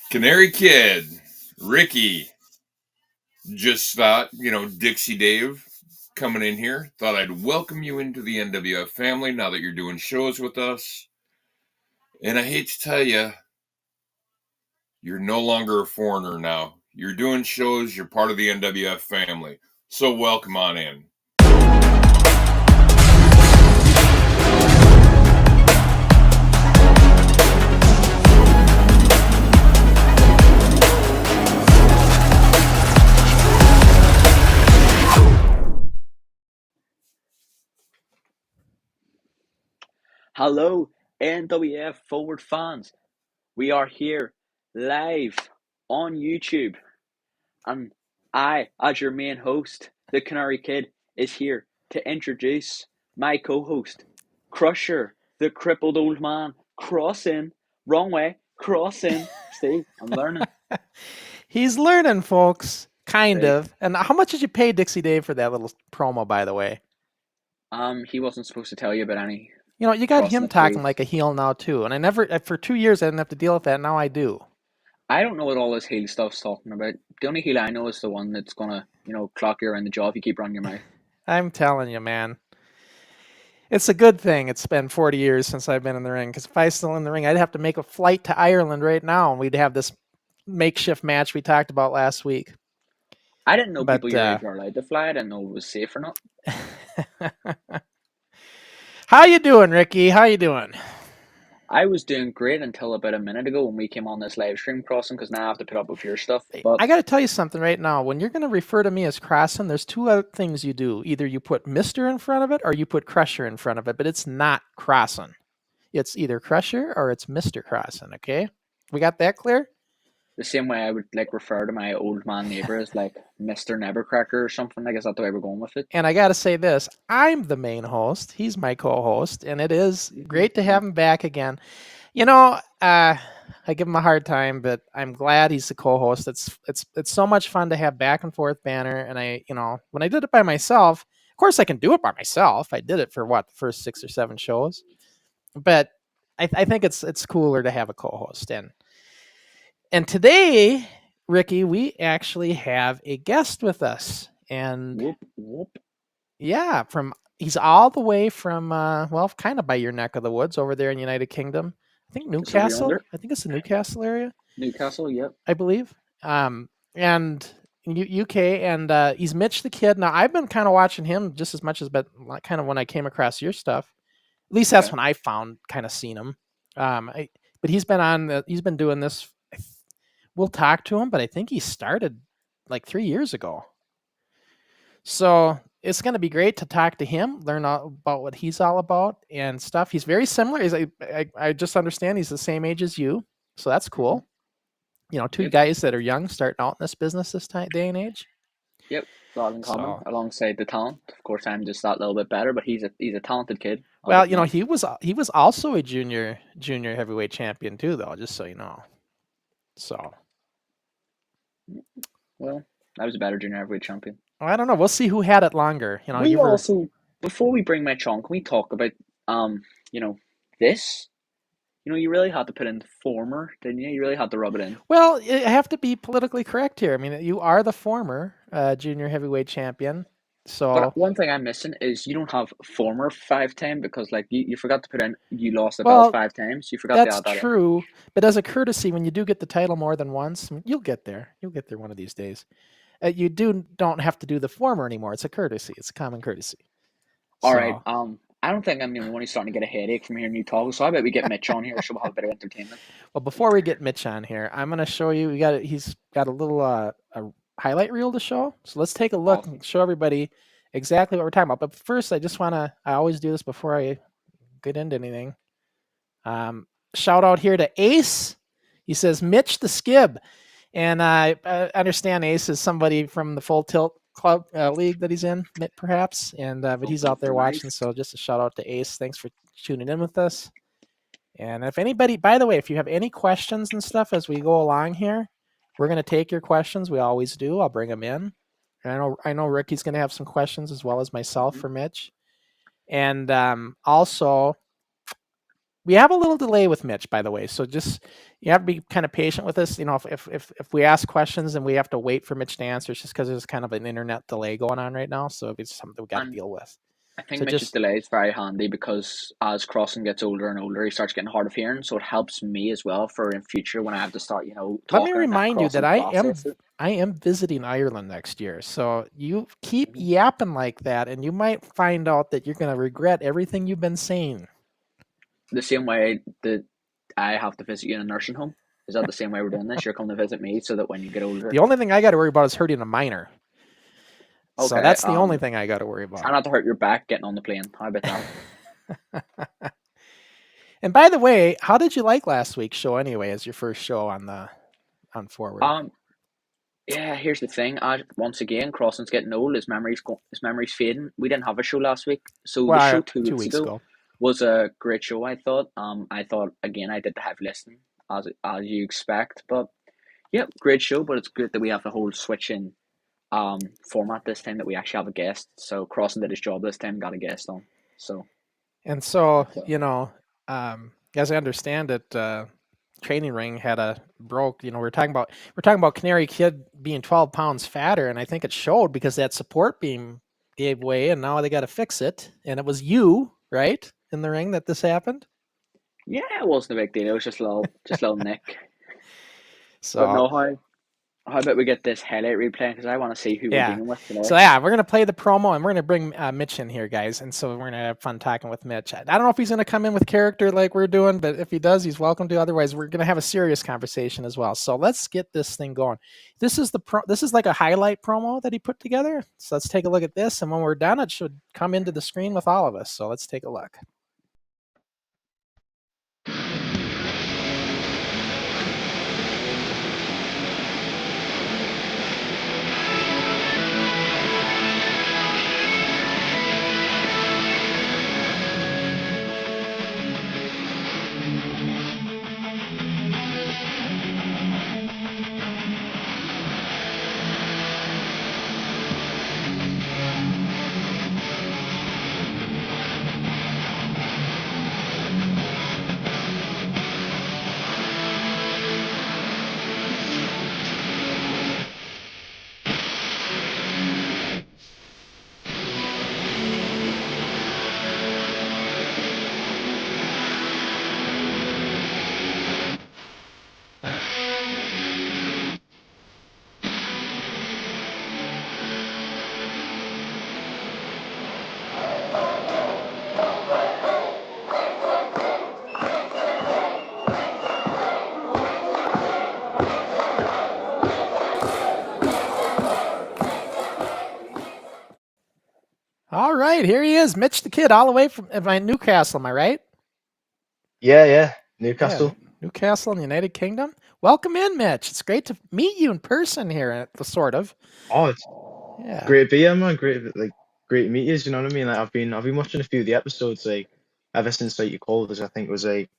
Canary Kid, Ricky, just thought, Dixie Dave coming in here. Thought I'd welcome you into the NWF family now that you're doing shows with us. And I hate to tell you, you're no longer a foreigner now. You're doing shows, you're part of the NWF family. So welcome on in. Hello, NWF Forward fans. We are here live on YouTube, and I, as your main host, the Canary Kid, is here to introduce my co-host, Crusher, the crippled old man, Crossen, wrong way, Crossen. Steve, I'm learning. He's learning, folks. Kind See, of. And how much did you pay Dixie Dave for that little promo, by the way? he wasn't supposed to tell you about any You got crossing him the talking trees. like a heel now, too. And I never, for 2 years, I didn't have to deal with that. Now I do. I don't know what all this heel stuff's talking about. The only heel I know is the one that's gonna, clock you around the jaw if you keep running your mouth. I'm telling you, man. It's a good thing it's been 40 years since I've been in the ring. Because if I was still in the ring, I'd have to make a flight to Ireland right now. And we'd have this makeshift match we talked about last week. I didn't know people But your age were allowed to fly. I didn't know it was safe or not. how you doing, Ricky? How you doing? I was doing great until about a minute ago when we came on this live stream crossing because now I have to put up with your stuff. But I got to tell you something right now. When you're going to refer to me as Crossen, there's two other things you do. Either you put Mister in front of it or you put Crusher in front of it, but it's not Crossen. It's either Crusher or it's Mr. Crossen, okay? We got that clear? the same way I would like refer to my old man neighbor as like Mr. Nevercracker or something. I guess that's the way we're going with it. And I got to say this, I'm the main host. He's my co-host, and it is great to have him back again. I give him a hard time, but I'm glad he's the co-host. It's so much fun to have back and forth banner. And when I did it by myself, of course I can do it by myself. I did it for the first 6 or 7 shows, but I think it's cooler to have a co-host. And today, Ricky, we actually have a guest with us, and Whoop whoop. yeah, he's all the way from kind of by your neck of the woods over there in the United Kingdom. I think Just over Newcastle. yonder. I think it's the Newcastle area, Newcastle, yep. I believe. And UK, and he's Mitch the Kid. Now I've been kind of watching him just as much as, but kind of when I came across your stuff. At least that's Okay. when I kind of seen him. But he's been doing this. We'll talk to him, but I think he started like 3 years ago. So it's going to be great to talk to him, learn all about what he's all about and stuff. He's very similar. I just understand he's the same age as you, so that's cool. Two Yep. guys that are young starting out in this business this day and age. Yep. Lot in common So, alongside the talent. Of course, I'm just that little bit better, but he's a talented kid. well, he was also a junior heavyweight champion too, though. Just so you know. So, Well, I was a better junior heavyweight champion. I don't know. We'll see who had it longer. We also, before we bring Mitch on, can we talk about this? You really had to put in former, didn't you? You really had to rub it in. Well, I have to be politically correct here. I mean, you are the former junior heavyweight champion. So, But one thing I'm missing is you don't have former 5 times because like you forgot to put in you lost the belt 5 times. You forgot to that's add that in. true. But as a courtesy, when you do get the title more than once, you'll get there. You'll get there one of these days. You don't have to do the former anymore. It's a courtesy. It's a common courtesy. All right. I don't think I'm the only one who's starting to get a headache from hearing you talk. So I bet we get Mitch on here, so we'll have a bit of entertainment. Well, before we get Mitch on here, I'm going to show you. He's got a little a highlight reel to show. So let's take a look and show everybody exactly what we're talking about. But first, I always do this before I get into anything. Shout out here to Ace. He says Mitch the Skib, and I understand Ace is somebody from the Full Tilt Club league that he's in, perhaps, and but he's out there watching. So just a shout out to Ace. Thanks for tuning in with us. And if anybody, by the way, if you have any questions and stuff as we go along here, we're going to take your questions. We always do. I'll bring them in. And I know Ricky's going to have some questions as well as myself for Mitch. And also, we have a little delay with Mitch, by the way. So just you have to be kind of patient with us. You know, if we ask questions and we have to wait for Mitch to answer, it's just because there's kind of an internet delay going on right now. So it's something we got to And deal with. I think So Mitch's just delay is very handy because as Crossen gets older and older, he starts getting hard of hearing. So it helps me as well for in future when I have to start, let me talking and remind you that Crossen process it. I am visiting Ireland next year. So you keep yapping like that, and you might find out that you're going to regret everything you've been saying. The same way that I have to visit you in a nursing home. Is that the same way we're doing this? You're coming to visit me so that when you get older. The only thing I got to worry about is hurting a minor. Okay. So that's the only thing I got to worry Try about. not to hurt your back getting on the plane. How about that? And by the way, how did you like last week's show anyway, as your first show on Forward? Yeah, here's the thing. Once again, Crossen's getting old. His memory's fading. We didn't have a show last week, so the show 2 weeks ago was a great show. I thought. I thought again I did the heavy lifting as you expect, but yeah, great show. But it's good that we have the whole switch in format this time, that we actually have a guest. So Crossen did his job this time, got a guest on. So as I understand it, training ring had a broke. We're talking about Canary Kid being 12 pounds fatter, and I think it showed because that support beam gave way, and now they got to fix it. And it was you, right, in the ring that this happened. Yeah, it wasn't a big deal. It was just a little nick. So, but no, how about we get this highlight replay, because I want to see who we're dealing with today. So we're going to play the promo, and we're going to bring Mitch in here, guys. And so we're going to have fun talking with Mitch. I don't know if he's going to come in with character like we're doing, but if he does, he's welcome to. Otherwise, we're going to have a serious conversation as well. So let's get this thing going. This is like a highlight promo that he put together. So let's take a look at this, and when we're done, it should come into the screen with all of us. So let's take a look. All right, here he is, Mitch the Kidd, all the way from Newcastle. Am I right? Yeah, Newcastle. Yeah, Newcastle in the United Kingdom. Welcome in, Mitch. It's great to meet you in person here, sort of. Oh, it's great to be here, man. Great to meet you. You know what I mean? Like I've been watching a few of the episodes like ever since like you called us. I think it was like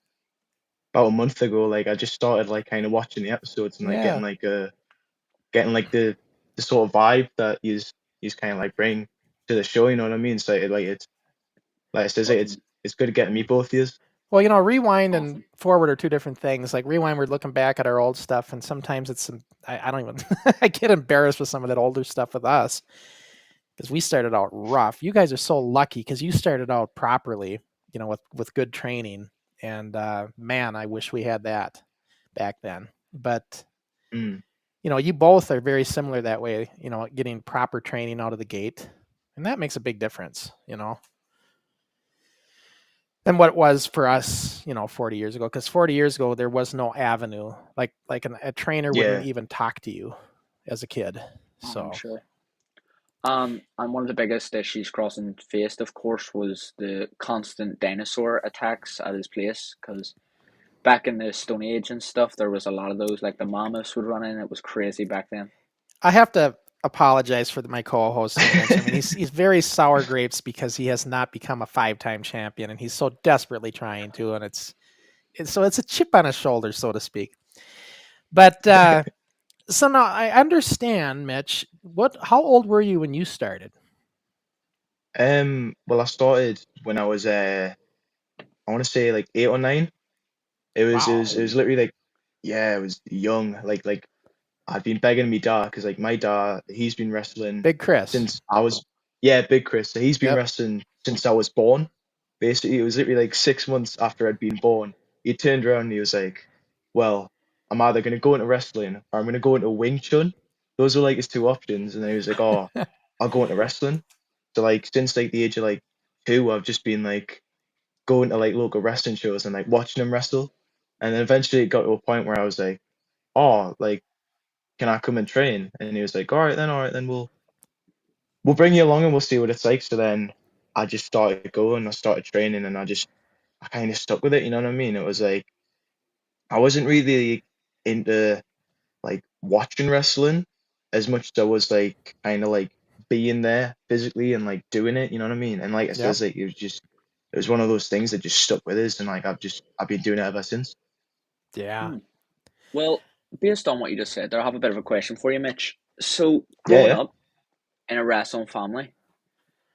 about a month ago. Like I just started like kind of watching the episodes and like getting the sort of vibe that he's kind of like bring to the show. You know what I mean? So it's like I says, it's good to get to meet both of you. Well, Rewind and Forward are two different things. Like Rewind, we're looking back at our old stuff, and sometimes it's I don't even I get embarrassed with some of that older stuff with us because we started out rough. You guys are so lucky because you started out properly, with good training. And man, I wish we had that back then. But you both are very similar that way. Getting proper training out of the gate, and that makes a big difference. Than what it was for us, 40 years ago. Because 40 years ago, there was no avenue. Like a trainer wouldn't even talk to you as a kid. So I'm sure. And one of the biggest issues Crossen faced, of course, was the constant dinosaur attacks at his place. Because back in the Stone Age and stuff, there was a lot of those. Like the mammoths would run in. It was crazy back then. I have to apologize for my co-host. I mean, he's very sour grapes because he has not become a 5-time champion, and he's so desperately trying to, and it's a chip on his shoulder, so to speak. But so now I understand, Mitch. How old were you when you started? Well, I started when I was I want to say like 8 or 9. It was Wow. literally like, yeah, it was young. Like I've been begging me dad because like my dad, he's been wrestling Big Chris. since I was, yeah, Big Chris. So he's been Yep. wrestling since I was born. Basically, it was literally like 6 months after I'd been born. He turned around and he was like, "Well, I'm either gonna go into wrestling or I'm gonna go into Wing Chun. Those were like his two options." And then he was like, "Oh, I'll go into wrestling." So like since like the age of like 2, I've just been like going to like local wrestling shows and like watching them wrestle. And then eventually it got to a point where I was like, "Oh, like, can I come and train?" And he was like, all right then, we'll bring you along and we'll see what it's like." So then I just started going, I started training, and I kind of stuck with it. You know what I mean? It was like I wasn't really into like watching wrestling as much as I was like kind of like being there physically and like doing it. You know what I mean? And like I Yep. says, like it was one of those things that just stuck with us, and like I've been doing it ever since. Yeah. Well, based on what you just said there, I have a bit of a question for you, Mitch. So, Yeah, growing yeah. up in a wrestling family,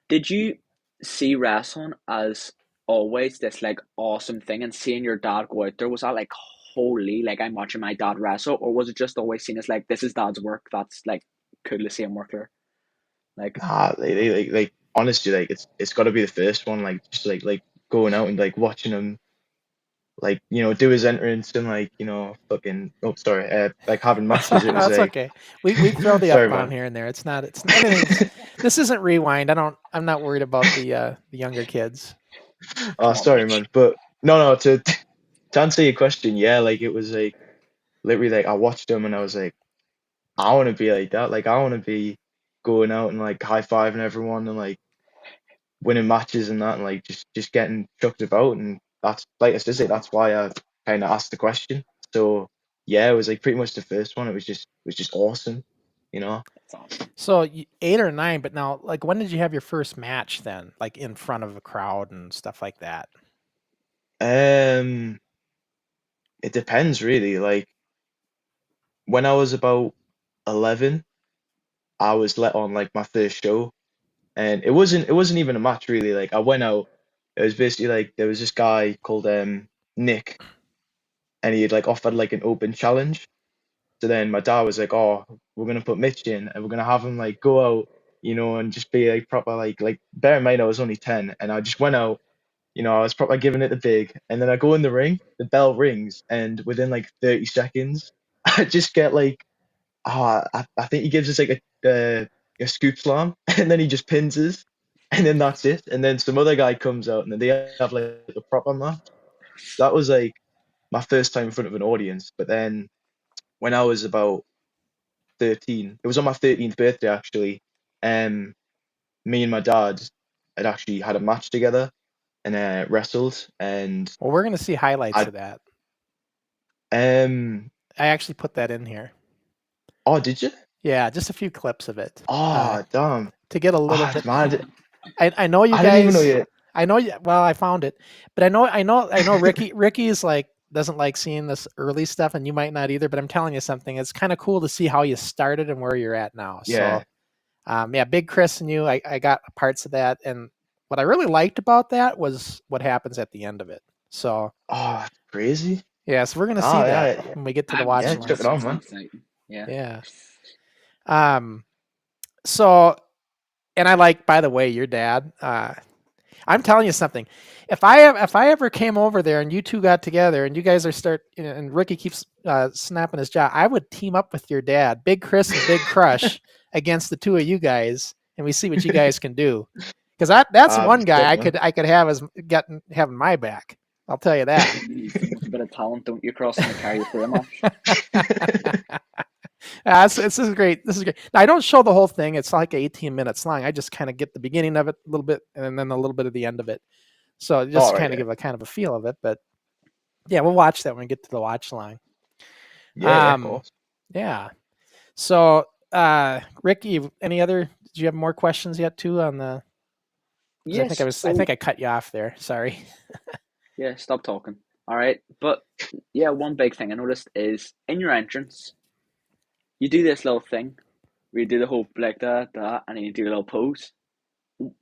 did you see wrestling as always this like awesome thing, and seeing your dad go out there, was that like, holy, like I'm watching my dad wrestle, or was it just always seen as like this is dad's work, that's like cool to see him work there? Like, Nah, like honestly, like it's got to be the first one. Like just like going out and like watching him, like do his entrance and like fucking, oh sorry, like having matches. It was That's like, okay. We throw the F sorry bomb man. here and there. It's anything's. This isn't rewind. I'm not worried about the younger kids. Oh come on, sorry Mitch. man, but no, to answer your question, yeah, like it was like literally like I watched him and I was like, I want to be like that. Like I want to be going out and like high fiving everyone and like winning matches and that, and like just getting chucked about. And that's, like I said, that's why I kind of asked the question. So yeah, it was like pretty much the first one. It was just awesome, you know. That's awesome. So 8 or 9, but now, like, when did you have your first match then, like in front of a crowd and stuff like that? um it depends really. Like when I was about 11, I was let on like my first show, and it wasn't even a match really. Like I went out, it was basically like there was this guy called Nick, and he had like offered like an open challenge. So then my dad was like, "Oh, we're gonna put Mitch in, and we're gonna have him like go out, and just be like proper like." Bear in mind, I was only 10, and I just went out. I was proper giving it the big, and then I go in the ring. The bell rings, and within like 30 seconds, I just get like, I think he gives us like a scoop slam, and then he just pins us, and then that's it. And then some other guy comes out, and then they have like a proper match. That was like my first time in front of an audience. But then when I was about 13. It was on my 13th birthday actually. Um, Me and my dad had actually had a match together and wrestled, and Well, we're gonna see highlights I of that. um I actually put that in here. oh, did you? Yeah, just a few clips of it Oh damn. to get a little Ah bit. man, I know you I didn't even know guys. you. I know you. Well, I found it, but I know. Ricky is like doesn't like seeing this early stuff, and you might not either. But I'm telling you something. It's kind of cool to see how you started and where you're at now. So, Yeah. yeah, Big Chris and you. I got parts of that, and what I really liked about that was what happens at the end of it. So, Oh, that's crazy. yeah, so we're gonna see Ah, that yeah, yeah, when we get to the I watch yeah. was line. Chuck it this on, was man. exciting. Yeah. Yeah. Um. So, and I like, by the way, your dad. I'm telling you something. If I ever came over there and you two got together and you guys and Ricky keeps snapping his jaw, I would team up with your dad, Big Chris and Big Crush, against the two of you guys, and we see what you guys can do. Because that's Ah, one be sick, guy man. I could have as having my back. I'll tell you that. You need so much bit of talent, don't you, Crossen, to carry you through a match? This is great. This is great. Now, I don't show the whole thing. It's like 18 minutes long. I just kind of get the beginning of it a little bit and then a little bit of the end of it. So just All to right, kind of yeah, give a kind of a feel of it. But yeah, we'll watch that when we get to the watch line. yeah, of Um, course. yeah. So, Ricky, did you have more questions yet too on the? Because Yes. I So think I cut you off there. Sorry. yeah, stop talking. All right, but yeah, one big thing I noticed is in your entrance, you do this little thing where you do the whole like that, and then you do a little pose.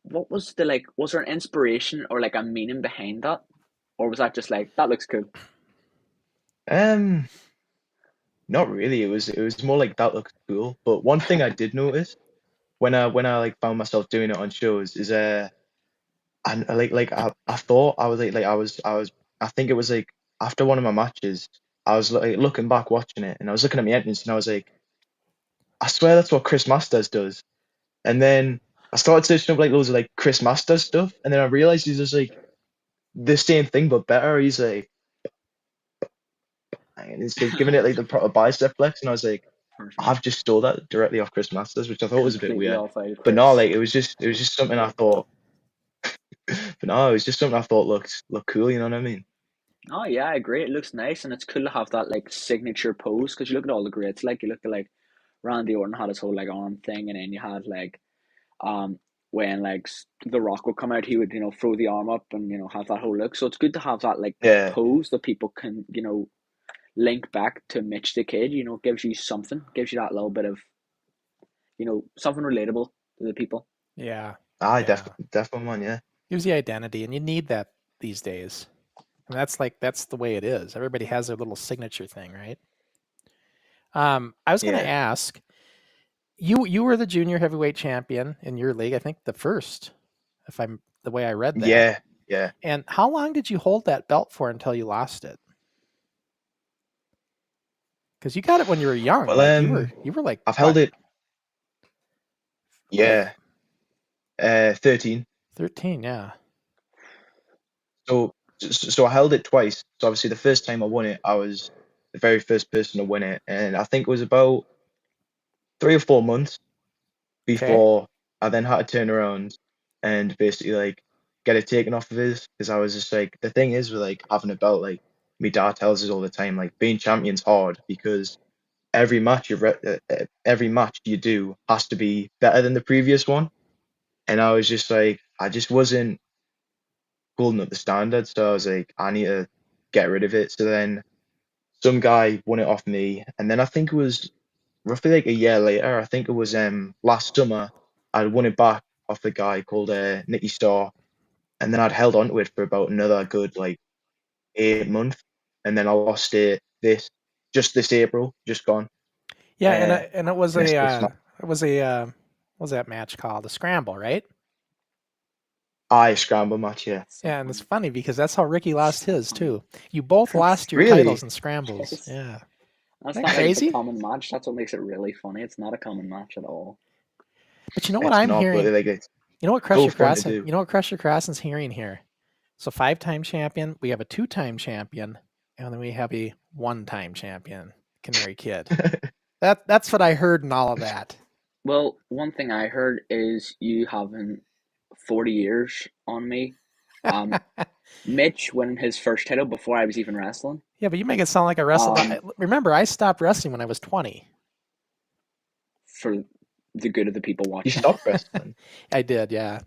What was the like? Was there an inspiration or like a meaning behind that, or was that just like that looks cool? Not really. It was more like that looks cool. But one thing I did notice when I like found myself doing it on shows is and I thought I was I think it was like after one of my matches I was like looking back watching it and I was looking at my entrance and I was like, I swear that's what Chris Masters does. And then I started searching up like loads of like Chris Masters stuff and then I realized he's just like the same thing but better. He's like, and he's like giving it like the proper bicep flex and I was like, Perfect. I've just stole that directly off Chris Masters, which I thought was a bit Completely weird. off out of But no, Chris. like it was just something I thought. But no, it was just something I thought looked cool. You know what I mean? Oh yeah, I agree. It looks nice, and it's cool to have that like signature pose. Because you look at all the greats, like you look at like Randy Orton had his whole like arm thing, and then you had like when like The Rock would come out, he would throw the arm up and have that whole look. So it's good to have that like Yeah, pose that people can link back to Mitch the Kid. Gives you something, gives you that little bit of something relatable to the people. Yeah. I Yeah. definitely one. Yeah, Gives you identity, and you need that these days. And that's the way it is. Everybody has their little signature thing, right? I was going to yeah, ask, you were the junior heavyweight champion in your league, I think the first, if I'm the way I read that. yeah, yeah. And how long did you hold that belt for until you lost it? Because you got it when you were young. Well, like you were like I've held what? it. Yeah, 13. 13, yeah. So I held it twice. So obviously the first time I won it, I was the very first person to win it, and I think it was about 3 or 4 months Okay. before I then had to turn around and basically like get it taken off of us because I was just like, the thing is with like having a belt, like my dad tells us all the time, like being champion's hard because every match you do has to be better than the previous one, and I was just like, I just wasn't holding up the standard, so I was like, I need to get rid of it. So then some guy won it off me, and then I think it was roughly like a year later. I think it was last summer. I won it back off a guy called Nicky Starr, and then I'd held on to it for about another good like 8 months, and then I lost it this April, just gone. Yeah, Uh, and it was and it's what was that match called? A scramble, right? I scramble match, yeah. So Yeah, and it's funny. funny because that's how Ricky lost So his funny. too. You both lost your Really? titles in scrambles. Yes. Yeah. That's Isn't not that like the crazy? common match. That's what makes it really funny. It's not a common match at all. But you know what It's I'm not, but hearing? like it's You know what so Crusher fun to Crossan? do. You know what Crusher Crossan's hearing here? So 5-time champion, we have a 2-time champion, and then we have a 1-time champion, Canary Kid. That's what I heard in all of that. Well, one thing I heard is you having 40 years on me. Mitch winning his first title before I was even wrestling. Yeah, but you make it sound like a wrestler. Remember, I stopped wrestling when I was 20. For the good of the people You watching. stopped wrestling. I did, yeah.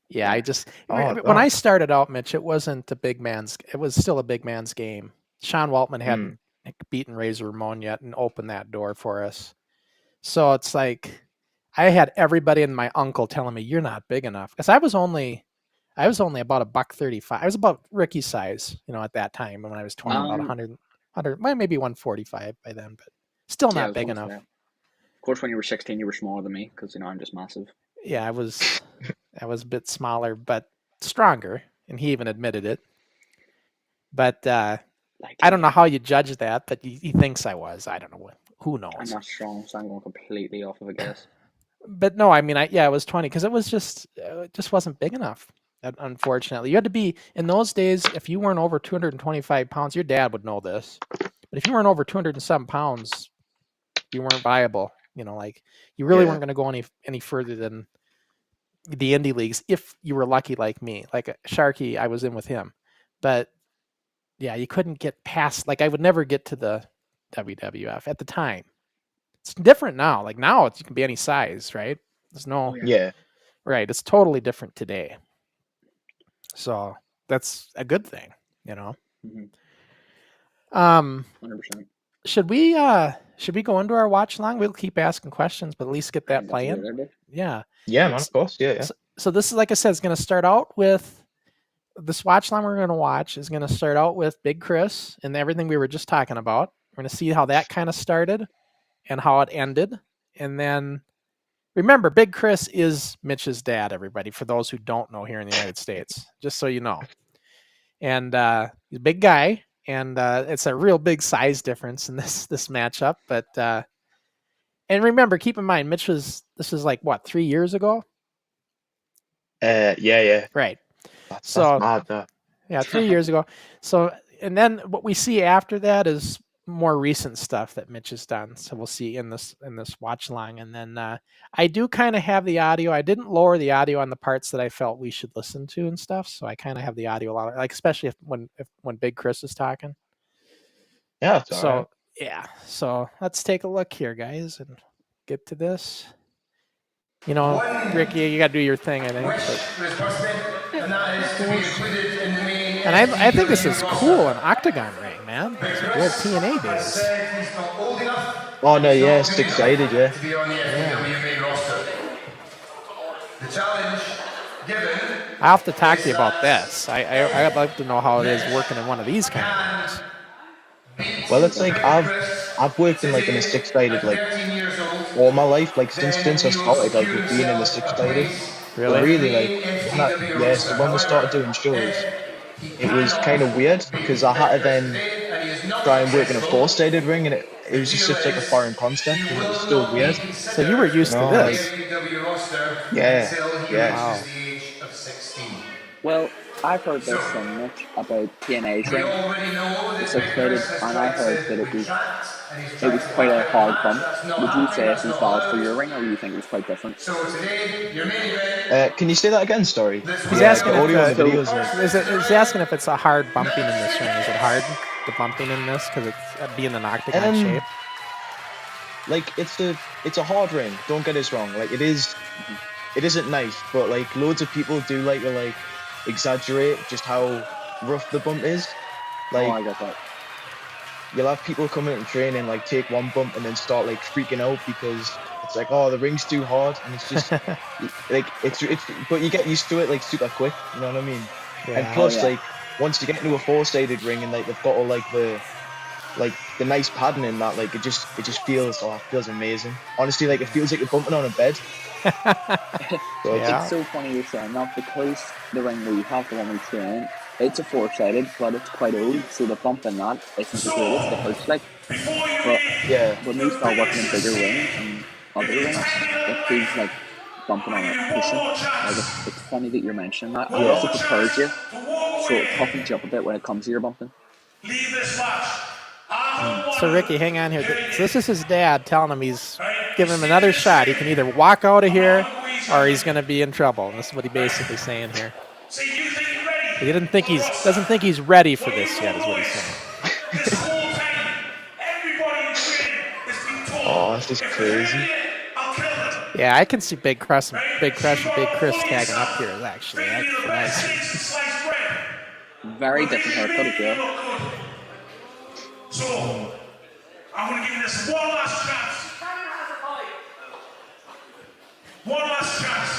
Yeah, I just Oh, when I oh. started out, Mitch, it wasn't a big man's. It was still a big man's game. Sean Waltman hadn't beaten Razor Ramon yet and opened that door for us. So it's like I had everybody and my uncle telling me you're not big enough because I was only about $135. I was about Ricky's size, at that time when I was 20, about 100, well, maybe 145 by then, but still Yeah, I not was big gonna enough. say. Of course, when you were 16, you were smaller than me because I'm just massive. Yeah, I was a bit smaller, but stronger, and he even admitted it. But I don't know how you judge that, but he thinks I was. I don't know what. Who knows? I'm not strong, so I'm going completely off of a guess. But no, I mean, I was 20 because it was just it just wasn't big enough. Unfortunately, you had to be in those days. If you weren't over 225 pounds, your dad would know this. But if you weren't over 207 pounds, you weren't viable. Like you really weren't going to go any further than the indie leagues if you were lucky like me. Like Sharky, I was in with him. But yeah, you couldn't get past, like I would never get to the WWF at the time. It's different now. Like now you can be any size, right? There's no right. It's totally different today. So that's a good thing, Mm-hmm. 100%. Should we go into our watch along? We'll keep asking questions, but at least get that playing. Yeah. Yeah, man, of course. Yeah. So this is, like I said, it's going to start out with this watch line we're going to watch is going to start out with Big Chris and everything we were just talking about. We're going to see how that kind of started and how it ended. And then remember, Big Chris is Mitch's dad, everybody, for those who don't know here in the United States, just so you know. And he's a big guy, and it's a real big size difference in this matchup. But and remember, keep in mind, this is like what, 3 years ago? Yeah. Right. That's So mad, though. yeah, 3 years ago. So, and then what we see after that is more recent stuff that Mitch has done. So we'll see in this watch long. And then I do kind of have the audio. I didn't lower the audio on the parts that I felt we should listen to and stuff. So I kind of have the audio a lot, like especially when Big Chris is talking. Yeah, that's all right. Yeah. So let's take a look here, guys, and get to this. You know, Ricky, you got to do your thing, I think. And I think this is cool, an octagon ring, man. It's like old TNA days. Oh no, yeah, 6-sided, yeah. The challenge given. I have to talk to you about this. I'd like to know how it is working in one of these kind of rings. Well, it's like I've worked in like in a 6-sided like all my life, like since I started like with being in the 6-sided. Really? But really, like so when we started doing shows, it was kind of weird because I had to then try and work in a 4-sided ring, and it was just such like a foreign concept, and it was still weird. So you were used to this? Like, yeah. Wow. Well, I've heard this so much about TNA's ring, the 6-sided, and I heard that it was quite a hard bump. Would you say this is valid for your ring, or do you think it was quite different? Can you say that again? Sorry. He's asking He's asking if it's a hard bumping in this ring. Is it hard, the bumping in this, because it's being an octagon shape? Like it's a hard ring. Don't get us wrong. Like it isn't nice, but like loads of people do like to like exaggerate just how rough the bump is. Like, I get that. You'll have people come in and train and like take one bump and then start like freaking out because it's like, oh, the ring's too hard, and it's just like it's but you get used to it like super quick, you know what I mean? Yeah. And plus like once you get into a 4-sided ring and like they've got all like the nice padding in that, like it just feels amazing. Honestly, like it feels like you're bumping on a bed. So it's so funny you're saying that, because the ring we have, the one we train, it's a 4-sided, but it's quite old, so the bump in that isn't the greatest. It hurts like. But when we start working in bigger rings and other rings, it feels like bumping on a cushion. Like it's funny that you're mentioning that. It also prepares you, so it toughens you up a bit when it comes to your bumping. So Ricky, hang on here. So this is his dad telling him he's giving him another shot. He can either walk out of here or he's going to be in trouble. And this is what he's basically saying here. He doesn't think he's ready for this yet, is what he's saying. Oh, this is crazy. Yeah, I can see Big Crush and Big Chris tagging up here. Actually, that's nice. Very different haircut as well. So, I'm going to give you this one last chance. One last chance.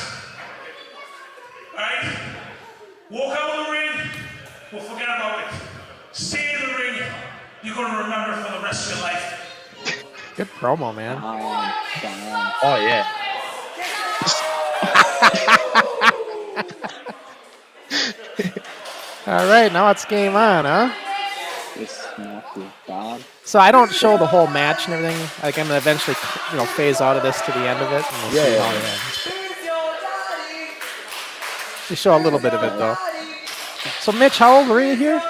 Alright? Walk out of the ring, we'll forget about it. Stay in the ring, you're going to remember for the rest of your life. Good promo, man. Oh, yeah. All right, now it's game on, huh? It's not too bad. So I don't show the whole match and everything. Like I'm gonna eventually, phase out of this to the end of it. And we'll see how it ends. We show a little bit of it though. So Mitch, how old were you here?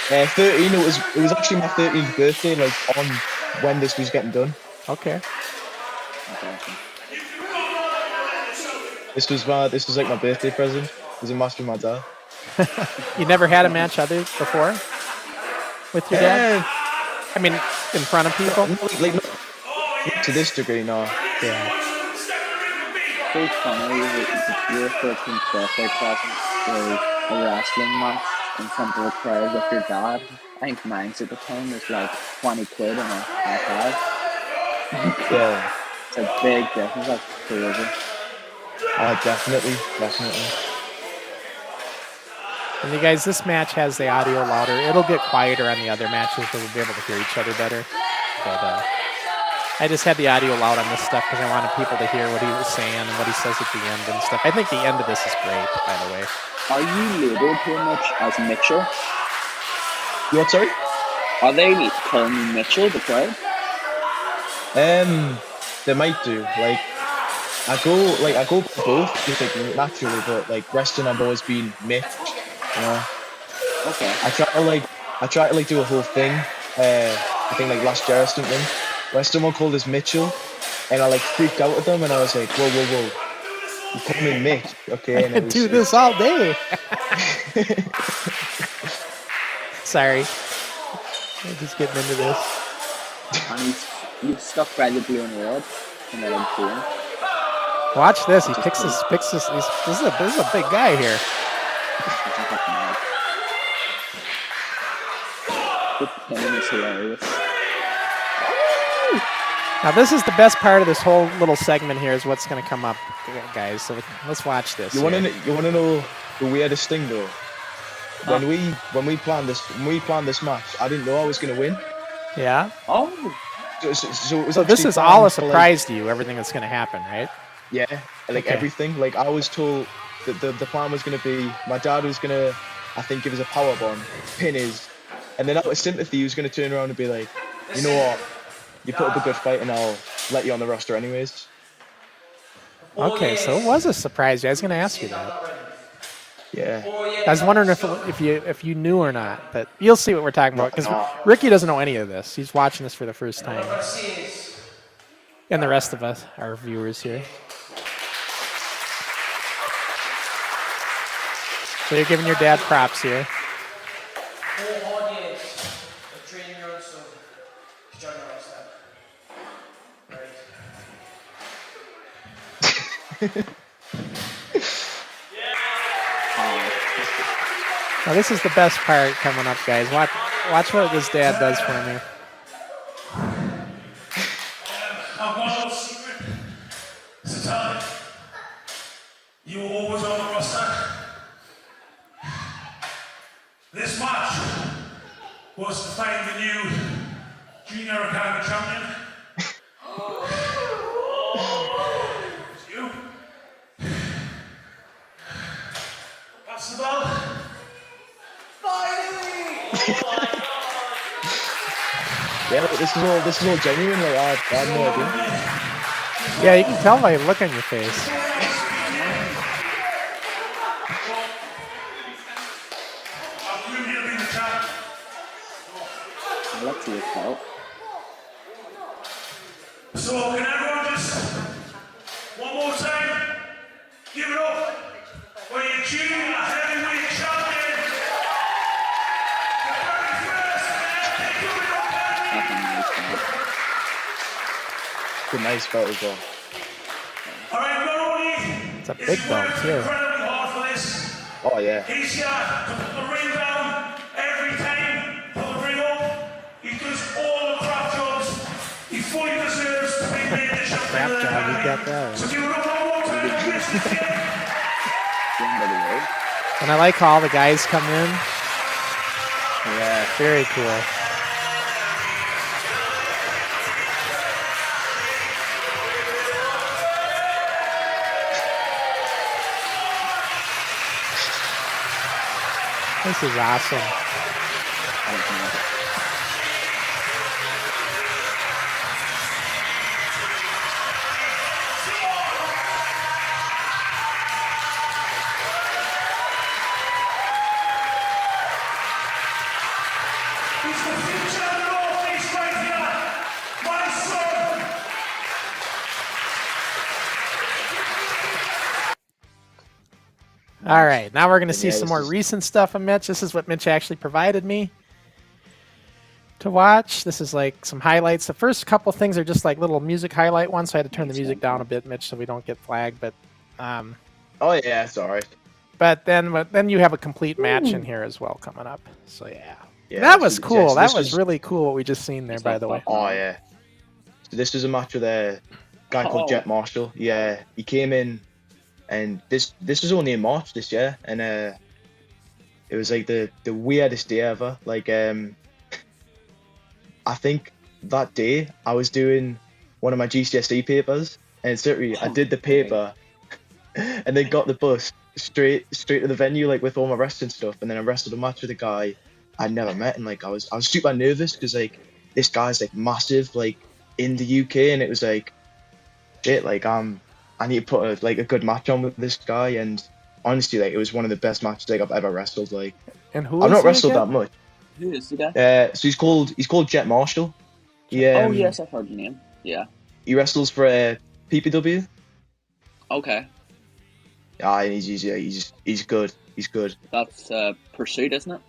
13. It was actually my 13th birthday, like on when this was getting done. Okay. This was like my birthday present. It was a match with my dad. You never had a match before with your dad? I mean, in front of people? Like not to this degree, no. Yeah. So funny that your 13th birthday present was a wrestling match in front of a crowd with your dad. I think mine's at the time was like 20 quid and a high five. Yeah. It's a big difference, that's crazy. Definitely. And you guys, this match has the audio louder. It'll get quieter on the other matches, so we'll be able to hear each other better. But I just had the audio loud on this stuff because I wanted people to hear what he was saying and what he says at the end and stuff. I think the end of this is great, by the way. Are you labelled here, Mitch, as Mitchell? What, sorry? Are they calling you Mitchell, the crowd? They might do. Like, I go for both, just like naturally, but like wrestling, I've always been Mitch, you know. Okay. I try to do a whole thing. I think like last year or something, where someone called us Mitchell, and I like freaked out at them, and I was like, whoa, you call me Mitch, okay? And I could do this all day. Sorry, I'm just getting into this. And he's stuck by the blue and red, and then I'm cool. Watch this. He picks this. This is a big guy here. The pin is hilarious. Now this is the best part of this whole little segment here is what's going to come up, guys. So let's watch this. You want to know the weirdest thing though? When we planned this match, I didn't know I was going to win. Yeah. Oh. So this is all a surprise to you. Everything that's going to happen, right? Yeah, like okay. Everything. Like I was told that the plan was going to be, my dad was going to, I think, give us a power bomb, pin is, and then out of sympathy, he was going to turn around and be like, you know what, you put up a good fight, and I'll let you on the roster anyways. Okay, so it was a surprise. I was going to ask you that. Yeah. I was wondering if you knew or not, but you'll see what we're talking about because Ricky doesn't know any of this. He's watching this for the first time, and the rest of us, our viewers here. So you're giving your dad props here. Now this is the best part coming up, guys. Watch what this dad does for me. I've got no secret. It's a time. You were always on the roster. This match was to find the new Junior Academy champion. It's you. Pass the ball. Yeah, but this is all genuine. Like I had no idea. Yeah, you can tell by the look on your face. Let's see it out. So can everyone just one more time give it up for your junior heavyweight champion, the very first That's a nice belt. It's a nice belt as well. All right, not only It's a big belt too. incredibly hard for this. Oh yeah. He's here to put the ring down every time, put the ring up. He does all the crap jobs. He fully deserves to be made the champion. Crap job, you got that. So give it up one more time to Mitch The Kidd. And I like how all the guys come in. Yeah. Very cool. This is awesome. He's the future of the Northeast right here. My son. All right, now we're going to see Yeah, some this more is- recent stuff of Mitch. This is what Mitch actually provided me to watch. This is like some highlights. The first couple things are just like little music highlight ones, so I had to turn the music down a bit, Mitch, so we don't get flagged. But Oh yeah, it's alright. but then you have a complete match in here as well coming up. So yeah, Yeah, that was so- cool. yes, That this was really cool what we just seen there, by the way. Oh yeah. So this was a match with a guy called Jet Marshall. Yeah, he came in, and this was only in March this year, and it was like the weirdest day ever. Like I think that day I was doing one of my GCSE papers, and it's literally I did the paper, and then got the bus straight to the venue, like with all my wrestling stuff, and then I wrestled a match with a guy I'd never met, and like I was super nervous because like this guy's like massive, like in the UK, and it was like shit, like I need to put a good match on with this guy, and honestly, like it was one of the best matches like I've ever wrestled. Like, And who I've is not he wrestled again? that much. Who is the guy? So he's called Jet Marshall. He Oh yes, I've heard the name. Yeah. he wrestles for PPW. Okay. Ah, and he's good. He's good. That's Pursuit, isn't it?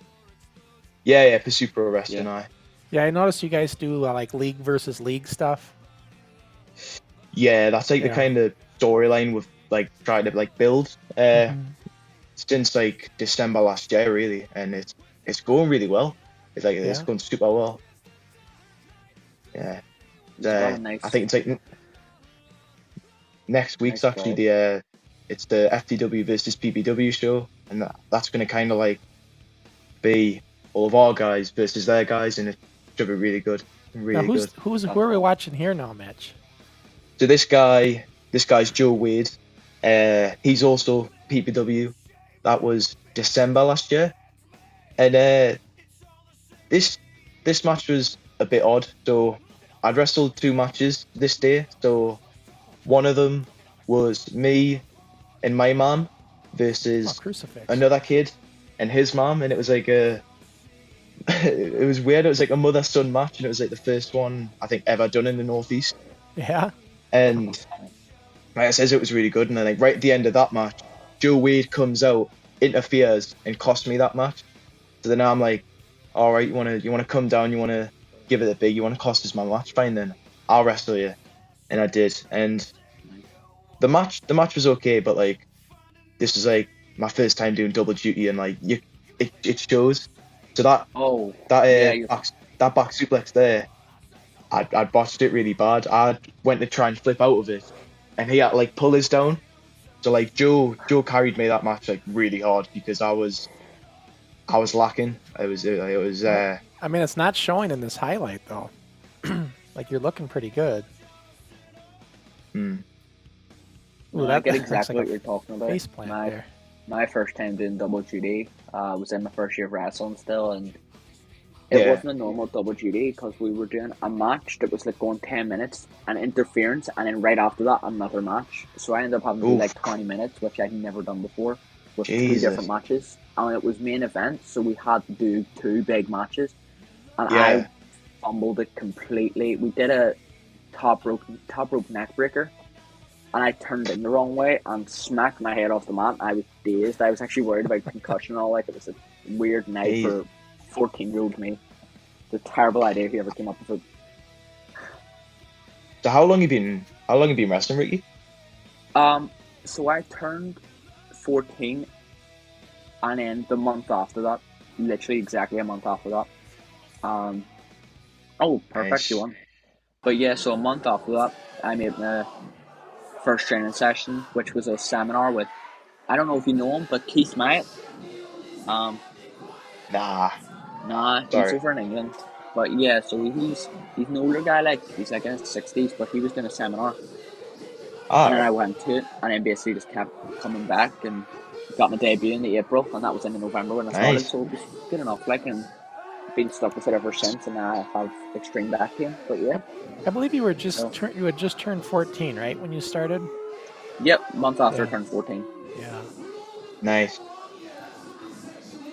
Yeah, Pursuit Pro Wrestling. Yeah. Yeah, I noticed you guys do like league versus league stuff. Yeah, that's like the kind of storyline we've like tried to like build since like December last year, really, and it's going really well. It's like it's going super well. Yeah, Nice. I think it's like next week's actually it's the FTW versus PPW show, and that's going to kind of like be all of our guys versus their guys, and it should be really good. Really good. Who are we watching here now, Mitch? So this guy's Joe Wade. He's also PPW. That was December last year, and this match was a bit odd. So I'd wrestled 2 matches this day. So one of them was me and my mom versus another kid and his mom, and it was like it was weird. It was like a mother-son match, and it was like the first one I think ever done in the Northeast. Yeah. And like I says, it was really good. And then like right at the end of that match, Joe Wade comes out, interferes, and costs me that match. So then I'm like, all right, you wanna come down, you wanna give it a big, you wanna cost us my match, fine then, I'll wrestle you. And I did. And the match was okay, but like this was like my first time doing double duty, and like it shows. So that back suplex there, I botched it really bad. I went to try and flip out of it, and he had to like pull us down. So like Joe carried me that match like really hard because I was lacking. It was. I mean, it's not showing in this highlight though. Like you're looking pretty good. Ooh, I get exactly what you're talking about. Face plant there. My first time doing double duty was in my first year of wrestling still, and it wasn't a normal double duty because we were doing a match that was like going 10 minutes and interference, and then right after that another match. So I ended up having to do like 20 minutes, which I'd never done before, with 2 different matches, and it was main event, so we had to do 2 big matches, and I fumbled it completely. We did a top rope neck breaker, and I turned in the wrong way and smacked my head off the mat. I was dazed. I was actually worried about concussion and all. Like, it was a weird night for 14-year-old me. It's a terrible idea if you ever came up with it. So how long you been wrestling, Ricky? So I turned 14, and then the month after that, literally exactly a month after that. Oh, perfect, Nice. you won. But yeah, so a month after that, I made my first training session, which was a seminar with, I don't know if you know him, but Keith Myatt. Nah, he's over in England. But yeah, so he's an older guy, like he's like in his 60s, but he was doing a seminar. And then I went to it, and then basically just kept coming back, and got my debut in the April, and that was in November when I started. So it was good enough, like, and been stuck with it ever since, and now I have extreme back pain. But yeah, I believe you were you had just turned 14, right, when you started? Yep, month after I turned 14. Yeah. Nice.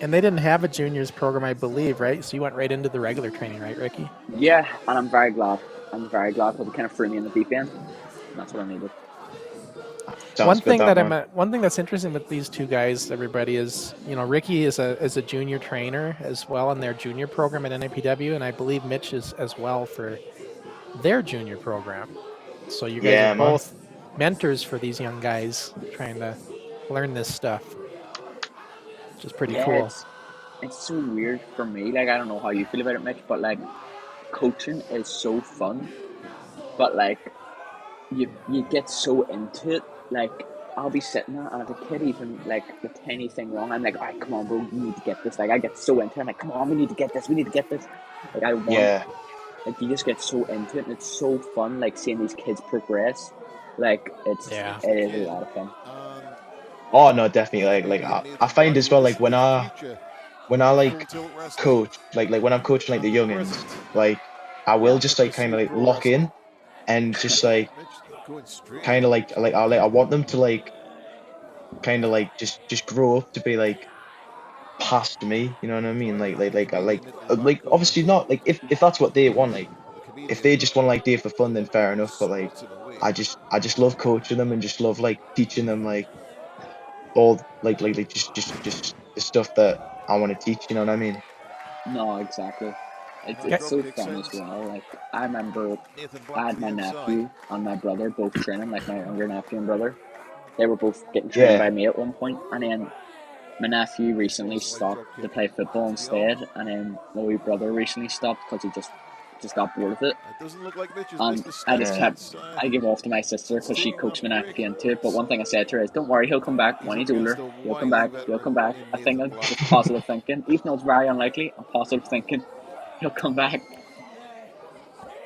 And they didn't have a juniors program, I believe, right? So you went right into the regular training, right, Ricky? Yeah, and I'm very glad. Because it kind of threw me in the deep end. And that's what I needed. One thing that's interesting with these 2 guys, everybody, is Ricky is a junior trainer as well in their junior program at NAPW, and I believe Mitch is as well for their junior program. So you guys are both mentors for these young guys trying to learn this stuff, which is pretty cool. It's so weird for me. Like, I don't know how you feel about it, Mitch, but like, coaching is so fun, but like, you get so into it. Like, I'll be sitting there, and if a kid even like the tiny thing wrong, I'm like, all right, come on, bro, you need to get this. Like, I get so into it. I'm like, come on, we need to get this. We need to get this. Like, I want. Yeah. Like, you just get so into it, and it's so fun. Like seeing these kids progress. Like, it is a lot of fun. Oh no, definitely. I find as well, like when I like coach, like when I'm coaching like the youngins, like I will just like kind of like lock in and just like kind of like I want them to like kind of like just grow up to be like past me, you know what I mean? Like obviously not like if that's what they want, like if they just want to like do it for fun, then fair enough. But like I just love coaching them and just love like teaching them like all like just the stuff that I want to teach, you know what I mean? No, exactly. It's so fun as well. Like, I remember I had my nephew and my brother both training, like my younger nephew and brother. They were both getting trained Yeah. by me at one point, and then my nephew recently stopped to play football instead, and then my wee brother recently stopped because he just got bored of it. And I just kept, I gave off to my sister because she coaxed my nephew into it. But one thing I said to her is, don't worry, he'll come back when he's older. He'll come back. He'll come back. I think I'm just positive thinking, even though it's very unlikely. I'm positive thinking he'll come back.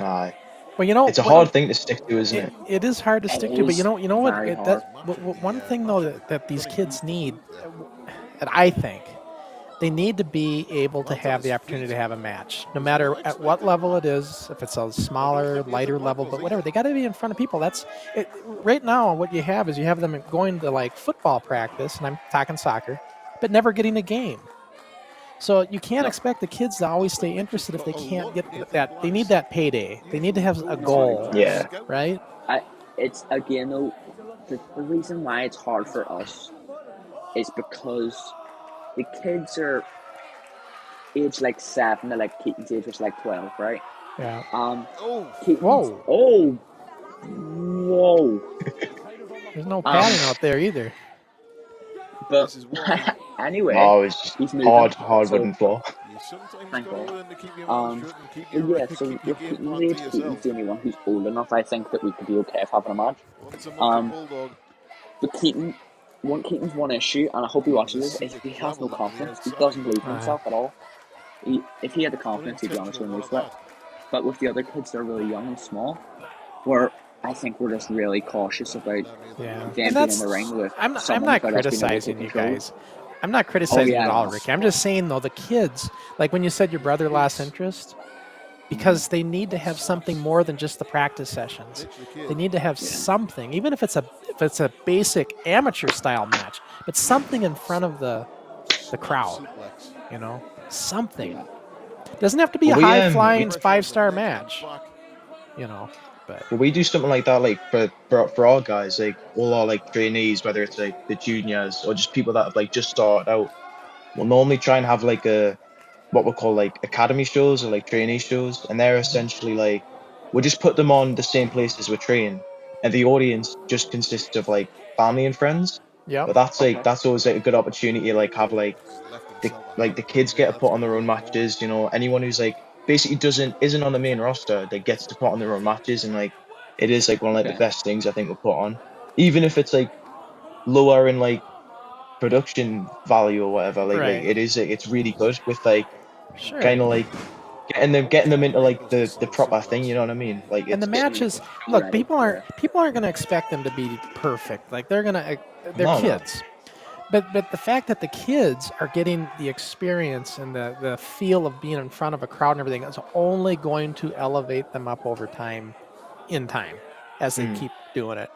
Aye. Well, you know, It's a hard thing to stick to, isn't it? It is hard to It stick to, but is you know what? very hard. One thing though that these kids need, that I think, they need to be able to have the opportunity to have a match, no matter at what level it is. If it's a smaller, lighter level, but whatever, they got to be in front of people. That's it. Right now, what you have is you have them going to like football practice, and I'm talking soccer, but never getting a game. So you can't No, expect the kids to always stay interested if they can't get that. They need that payday. They need to have a no, goal, Yeah. exactly. right? It's again though, the reason why it's hard for us is because the kids are age like 7 to like Keaton's age was like 12, right? Yeah. Keaton's, Whoa. oh, whoa. There's no padding out there either. But anyway, Oh, it's just he's moving. hard So wooden floor. thank God. But yeah, so with Keaton's age, Keaton's the only one who's old enough, I think, that we could be okay with having a match. But Keaton's one issue, and I hope he watches this, is he has no confidence. He doesn't believe in himself at all. If he had the confidence, he'd be honest with me. But with the other kids, they're really young and small, where I think we're just really cautious about them being in the ring with I'm someone not without us being able to criticizing you control. guys. I'm not criticizing yeah, at all, no. Ricky. I'm just saying though, the kids, like when you said your brother lost interest, because they need to have something more than just the practice sessions. They need to have something, even if it's a basic amateur style match, but something in front of the crowd. You know, something. Doesn't have to be a high flying 5-star match. You know, but we do something like that, like for our guys, like all our like trainees, whether it's like the juniors or just people that have like just started out, we'll normally try and have like what we call like academy shows or like trainee shows, and they're essentially like we'll just put them on the same places we're training, and the audience just consists of like family and friends. But that's always like a good opportunity to like have like the kids get to put on their own matches. You know, anyone who's like basically isn't on the main roster that gets to put on their own matches, and like it is like one of like the best things I think we'll put on, even if it's like lower in like production value or whatever. Like it is it's really good with like kind of like getting them into like the proper thing. You know what I mean? Like and the it's matches. Look, people aren't going to expect them to be perfect. Like they're kids. But the fact that the kids are getting the experience and the feel of being in front of a crowd and everything is only going to elevate them up over time, as they keep doing it.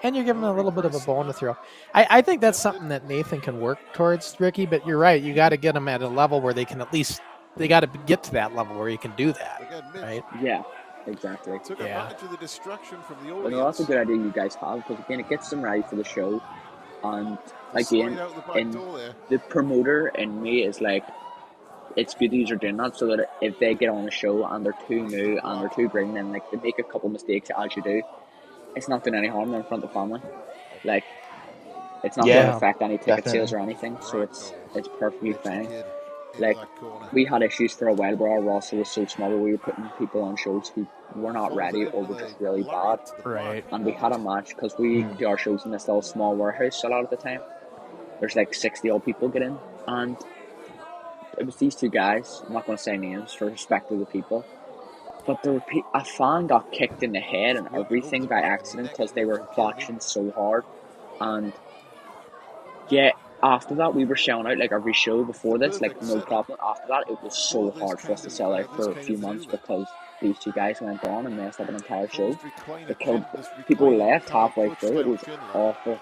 And you're giving them a little bit of a bone to throw. I think that's something that Nathan can work towards, Ricky, but you're right. You got to get them at a level where they can they got to get to that level where you can do that, right? Yeah, exactly. Yeah. But no, that's a good idea you guys have, because again, it gets them ready for the show. And again, the promoter in me is like, it's good that you're doing that, so that if they get on the show and they're too new and they're too green, then like they make a couple mistakes as you do, it's not doing any harm in front of the family. Like, it's not going to affect any ticket sales or anything, so it's perfectly fine. Like, we had issues for a while where our roster was so small where we were putting people on shows who were not ready or were just really bad. Right. And we had a match because we do our shows in this little small warehouse a lot of the time. There's like 60 old people get in, and it was these two guys. I'm not going to say names for respect of the people, but there were a fan got kicked in the head and everything by accident because they were botching so hard. And yeah, after that we were showing out like every show before this, like no problem. After that, it was so hard for us to sell out for a few months because these two guys went on and messed up an entire show. They killed people, left halfway through. It was awful.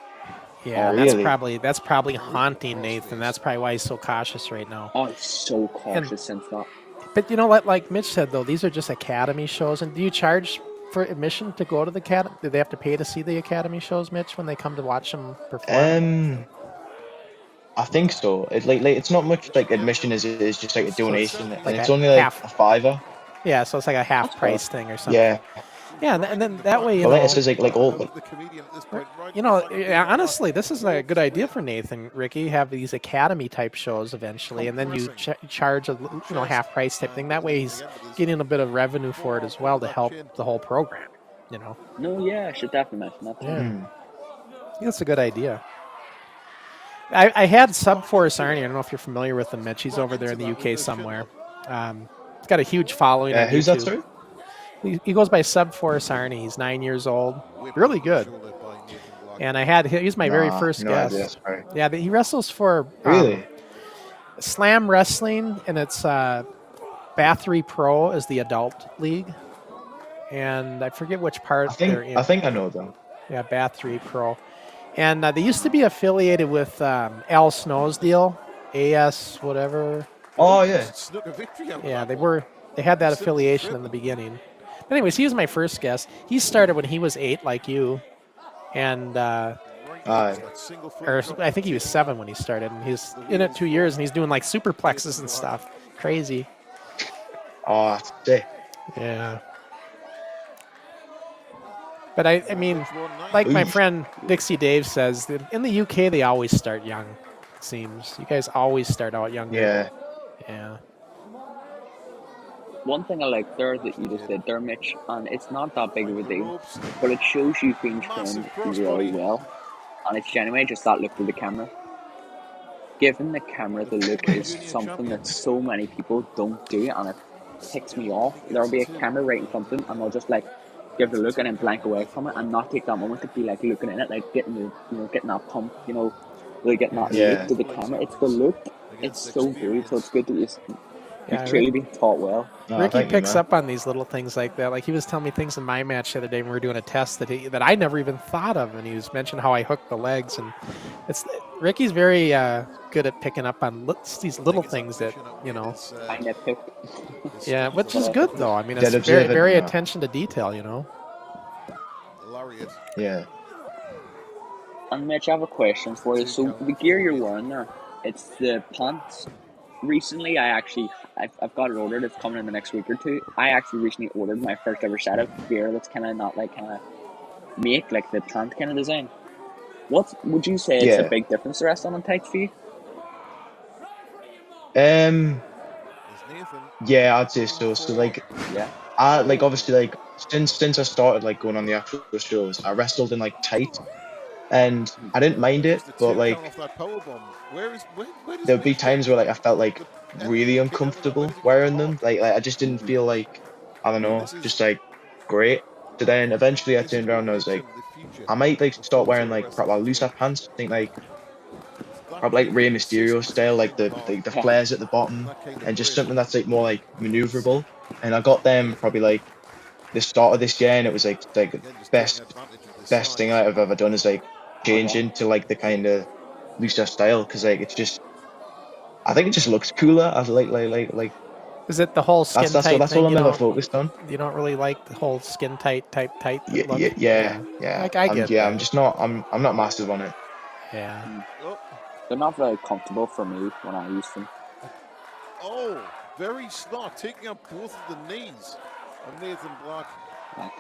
Yeah, Really? that's probably haunting Nathan. That's probably why he's so cautious right now. Oh, he's so cautious since that. But you know what? Like Mitch said, though, these are just academy shows. And do you charge for admission to go to the academy? Do they have to pay to see the academy shows, Mitch, when they come to watch them perform? I think so. It like it's not much like admission as it is just like a donation, like and it's a only like half- a $5. Yeah, so it's like a half price thing or something. Yeah. Yeah, and then that way, you Well, know. it says like all. You know, honestly, this is a good idea for Nathan, Ricky. Have these academy type shows eventually, and then you charge a half price type thing. That way, he's getting a bit of revenue for it as well to help the whole program. You know. No, yeah, I should definitely mention that too. Yeah. I think that's a good idea. I had Subforce Arnie. I don't know if you're familiar with him, Mitch. He's over there in the UK somewhere. He's got a huge following on Who's YouTube. that, sorry? He goes by Subforce Arnie. He's 9 years old. Really good. And he's my very first guest. Yeah, he wrestles for Really? Slam Wrestling, and it's Bathory Pro is the adult league. And I forget which part they're in. I think I know them. Yeah, Bathory Pro. And they used to be affiliated with Al Snow's deal, AS whatever. Oh, yeah. Yeah, they had that affiliation in the beginning. But anyways, he was my first guest. He started when he was 8, like you. And or I think he was 7 when he started. And he's in it 2 years, and he's doing like superplexes and stuff. Crazy. Oh, sick. Yeah. But I mean, like my friend Dixie Dave says, in the UK they always start young. It seems you guys always start out younger. Yeah. Yeah. One thing I like there that you just did there, Mitch, and it's not that big of a deal, but it shows you've been trained really well, and it's genuinely just that look to the camera. Giving the camera the look is something that so many people don't do, and it ticks me off. There'll be a camera right in front of them, and they'll just like give the look and then blank away from it, and not take that moment to be like looking in it, like getting that pump, really getting that look to the camera. It's the look. It's so good. So it's good that you've truly been taught well. Ricky picks up on these little things like that. Like he was telling me things in my match the other day when we were doing a test that I never even thought of, and he was mentioning how I hooked the legs, and Ricky's very good at picking up on these little things that I nitpick. Yeah, which is good though. I mean, it's very attention to detail, Yeah. And Mitch, I have a question for you. So the gear you're wearing there, it's the pants. Recently, I've got it ordered. It's coming in the next week or two. I actually recently ordered my first ever set of gear that's kind of not like make like the pant kind of design. What would you say is a big difference the rest on tights for you? Yeah, I'd say so. So like, I like obviously like since I started like going on the actual shows, I wrestled in like tight, and I didn't mind it, but like there'd be times where like I felt like really uncomfortable wearing them. Like I just didn't feel like, I don't know, just like great. So then eventually I turned around and I was like, I might like start wearing like proper looser pants. I think like probably like Rey Mysterio style, like the flares at the bottom, and just something that's like more like maneuverable. And I got them probably like the start of this year, and it was like best thing I've ever done is like change into like the kind of looser style, because like it's just, I think it just looks cooler. I like. Is it the whole skin tight thing? That's all I'm ever focused on. You don't really like the whole skin tight type look? Yeah. Like I get that. I'm just not. I'm not massive on it. Yeah. They're not very comfortable for me when I use them. Oh, very smart, taking up both of the knees of Nathan Block.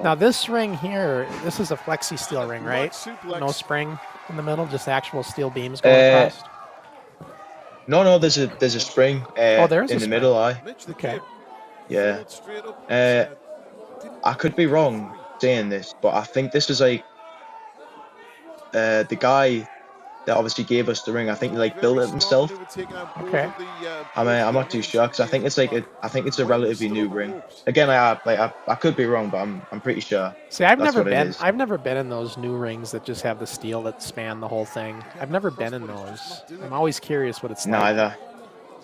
Now this ring here, this is a flexi steel ring, right? No spring in the middle, just actual steel beams going across. No, there's a spring Oh, there's in a the spring. middle eye. Mitch the Okay. Kid Yeah. followed straight up. Didn't I could be break wrong free. saying this, but I think this is like the guy that obviously gave us the ring. I think he like built Very it strong himself. maneuver taking on Okay. I'm not too names sure from because I think Nathan it's like Black. I think it's a White was relatively still new on the ring. ropes. Again, I could be wrong, but I'm pretty sure See, I've that's never what it been. is. I've never been in those new rings that just have the steel that span the whole thing. Again, I've never been in crossbody's just those. not doing I'm it. always curious what it's like. Neither.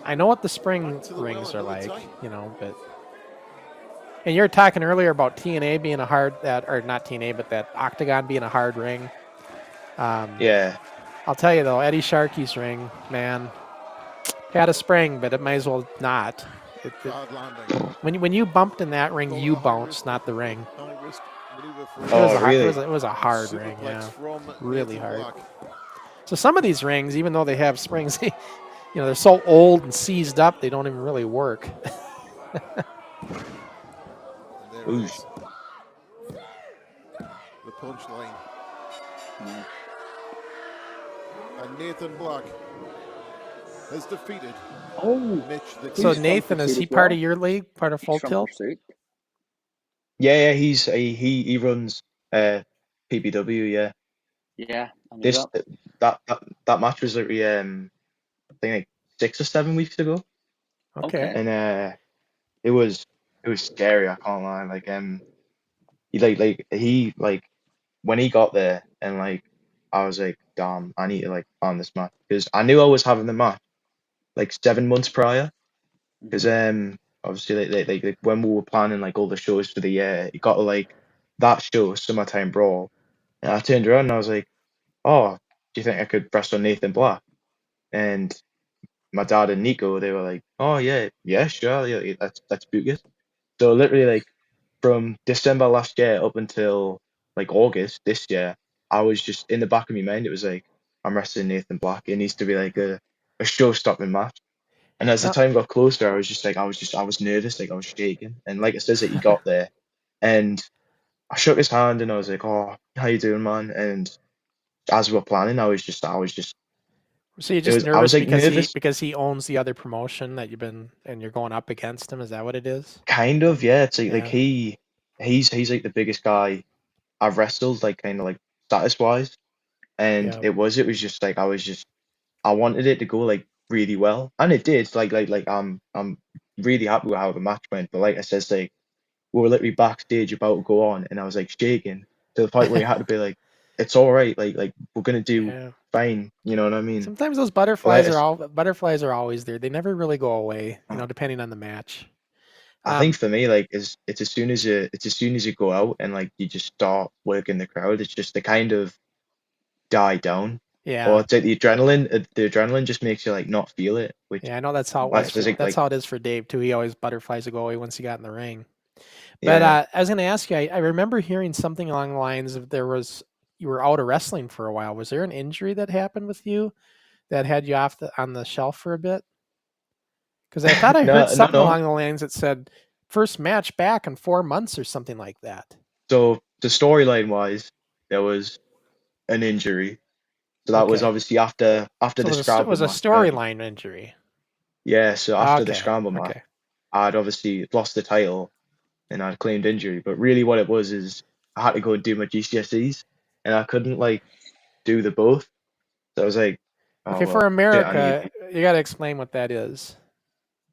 I know what the spring Back to the well rings are another like, time. you know, but. And you were talking earlier about TNA being a hard or not TNA, but that Octagon being a hard ring. Yeah. I'll tell you though, Eddie Sharkey's ring, man, had a spring, but it might as well not. Bad landing. When you bumped in that ring, Call it you a high bounced, risk, not the ring. high risk maneuver for It was Oh, a hard, really? it was a hard ring, Superplex yeah, from really Nathan hard. Black. So some of these rings, even though they have springs, you know, they're so old and seized up, they don't even really work. And there it Ooh. is. The punchline. And Nathan Black has defeated Oh, Mitch the Kid. So he's from Nathan, is Pursuit he as part well. of your league, part of Full He's from Tilt? Pursuit. Yeah, he runs PBW. Yeah. Yeah, I knew This that. that match was literally I think like 6 or 7 weeks ago, Okay. Okay. and it was scary. I can't lie. Like he he when he got there and like I was like, damn, I need to like plan this match because I knew I was having the match like 7 months prior because obviously like when we were planning like all the shows for the year, it got to like that show Summertime Brawl, and I turned around and I was like, oh, do you think I could wrestle Nathan Black? And my dad and Nico, they were like, oh yeah, sure, yeah, that's book. So literally like from December last year up until like August this year, I was just in the back of my mind, it was like, I'm wrestling Nathan Black. It needs to be like a show-stopping match. And as the Now, time got closer, I was just like, I was nervous, like I was shaking. And like it says that he got there, and I shook his hand, and I was like, oh, how you doing, man? And as we were planning, so you're just I nervous was like nervous, because he owns the other promotion that you've been and you're going up against him. Is that what it is? kind of, yeah. It's like Yeah. he's like the biggest guy I've wrestled, like kind of like status wise. And Yeah. it was just like I wanted it to go like really well, and it did. I'm really happy with how the match went. But like I said, like we were literally backstage about to go on, and I was like shaking to the point where you had to be like, "It's all right, like we're gonna do Yeah. fine." You know what I mean? Sometimes those Like butterflies are always there. They never really go away, you know, depending on the match. I think for me, like it's as soon as you go out and like you just start working the crowd, it's just they kind of die down. Or Yeah. it's like the adrenaline just makes you like not feel it, which Yeah, I know that's how it like was. there's That's how it is for Dave too. He always butterflies would go away once he got in the ring. But yeah. I was going to ask you. I remember hearing something along the lines of you were out of wrestling for a while. Was there an injury that happened with you that had you on the shelf for a bit? Because I thought I heard something No. along the lines that said first match back in 4 months or something like that. So the storyline wise, there was an injury. So that was Okay, obviously after so the it scramble was a match, right? storyline injury. Yeah, so after the Okay, scramble match, okay, I'd obviously lost the title and I'd claimed injury. But really what it was is I had to go and do my GCSEs and I couldn't like do the both. So I was like, oh okay. For well, shit, I need America, you got to explain what that is.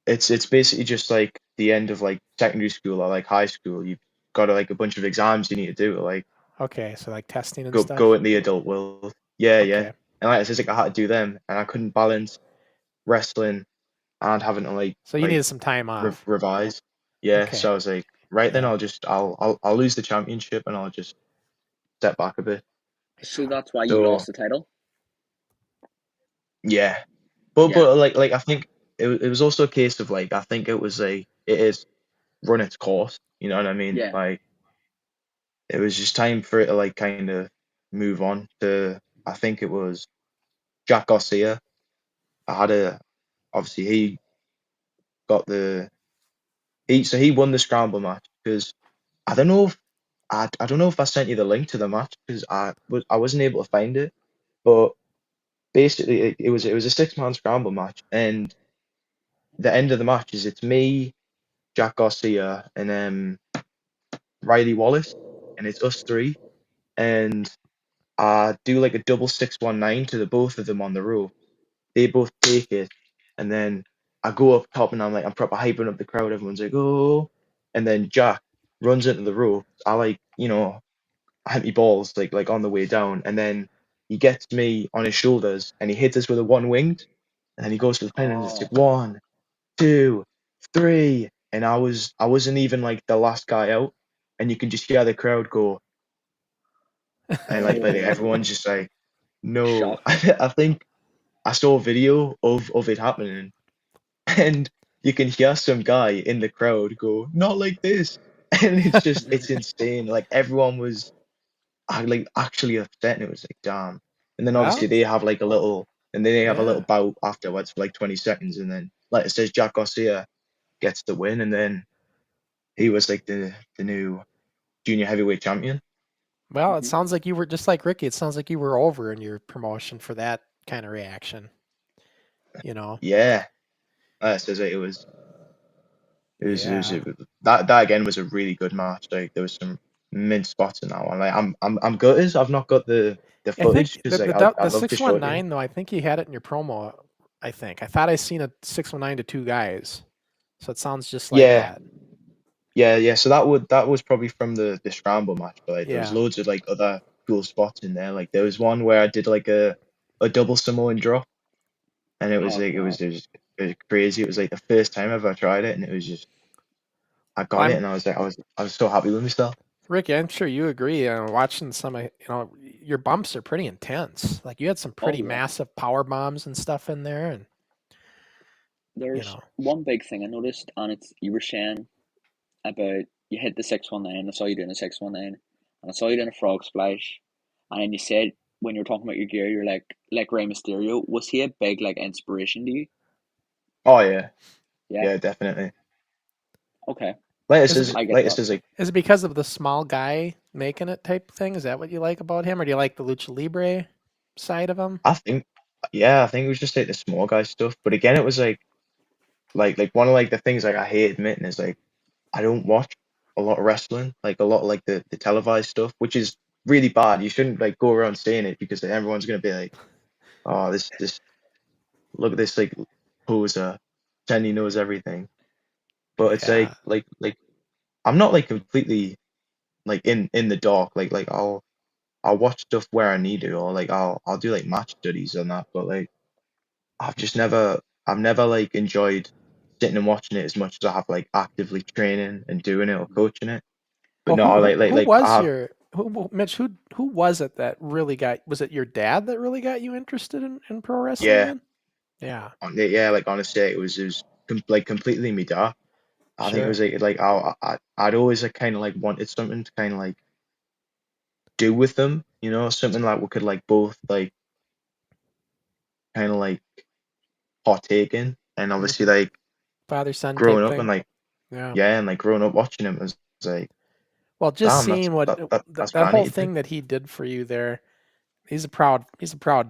it's basically just like the end of like secondary school or like high school. You've got like a bunch of exams you need to do to like Okay, so like testing and go stuff. in the adult world. Yeah, yeah. Okay, And like I said, like I had to do them and I couldn't balance wrestling and having to so you needed some time off. revise. Yeah, Okay, so I was like, right then yeah. I'll lose the championship and I'll just step back a bit. So that's why you So lost the title. yeah, Yeah. but like I think it was also a case of like I think it was it is run its course. You know what I mean? Yeah. Like it was just time for it to like kind of move on to I think it was Jack Garcia. I had a obviously he got he won the scramble match because I don't know if I don't know if I sent you the link to the match because I wasn't able to find it, but basically it was a 6-man scramble match, and the end of the match is it's me, Jack Garcia, and Riley Wallace, and it's us three, and I do like a double 619 to the both of them on the rope. They both take it, and then I go up top and I'm proper hyping up the crowd. Everyone's like, oh, and then Jack runs into the rope. I I hit me balls like on the way down, and then he gets me on his shoulders and he hits us with a one winged, and then he goes for the pin and it's like 1, 2, 3, and I wasn't even like the last guy out, and you can just hear the crowd go, and like everyone's just like, no. Shocked. I think I saw a video of it happening, and you can hear some guy in the crowd go, not like this, and it's insane. Like everyone was like actually upset, and it was like, damn. And then obviously Well, they have like a little, and then they have a little yeah. bout afterwards for like 20 seconds, and then like it says, Jack Garcia gets the win, and then he was like the new junior heavyweight champion. Well, it sounds like you were just like Ricky. It sounds like you were over in your promotion for that kind of reaction. You know. Yeah, it says Yeah. that again was a really good match. Like there was some mint spots in that one. Like I'm gutted. I've not got the I think footage because like the I'd love to show it to you. 619 though. I think you had it in your promo. I thought I seen a 619 to two guys. So it sounds just like Yeah, that. yeah. So that was probably from the scramble match, but like, there was Yeah. loads of like other cool spots in there. Like there was one where I did like a double Samoan drop, and it was like it was crazy. It was like the first time ever I tried it, and it was just I Well, got it, and I was like I was so happy with myself. Ricky, I'm sure you agree. Watching some, your bumps are pretty intense. Like you had some pretty massive power bombs and stuff in there, and There's one big thing I noticed, and it's you were saying about you hit the 619. I saw you doing a 619, and I saw you doing a frog splash, and then you said when you were talking about your gear, you're like Rey Mysterio. Was he a big like inspiration to you? Oh yeah, Yeah. yeah, definitely. Okay. Latest is like is it because of the small guy making it type thing? Is that what you like about him, or do you like the lucha libre side of him? I think it was just like the small guy stuff. But again, it was like one of like the things like I hate admitting is like I don't watch a lot of wrestling, like a lot of like the televised stuff, which is really bad. You shouldn't like go around saying it because then everyone's gonna be like, oh, this look at this like poser, pretend he knows everything. But it's like I'm not like completely like in the dark. Like I'll watch stuff where I need to, or like I'll do like match studies on that. But like I've never like enjoyed sitting and watching it as much as I have like actively training and doing it or coaching it. But Well, no, who like was I have, your Mitch? Who was it that really got? Was it your dad that really got you interested in pro wrestling? yeah, Then, yeah, yeah. Like honestly, it was like completely me dad. I think it sure. was like I'd always like kind of like wanted something to kind of like do with them, you know, something like we could like both like kind of like partake in, and obviously like Father son growing type up and thing. like Yeah. yeah, and like growing up watching him was like, Well, just damn, seeing that's that what I whole need to do. thing that he did for you there, he's a proud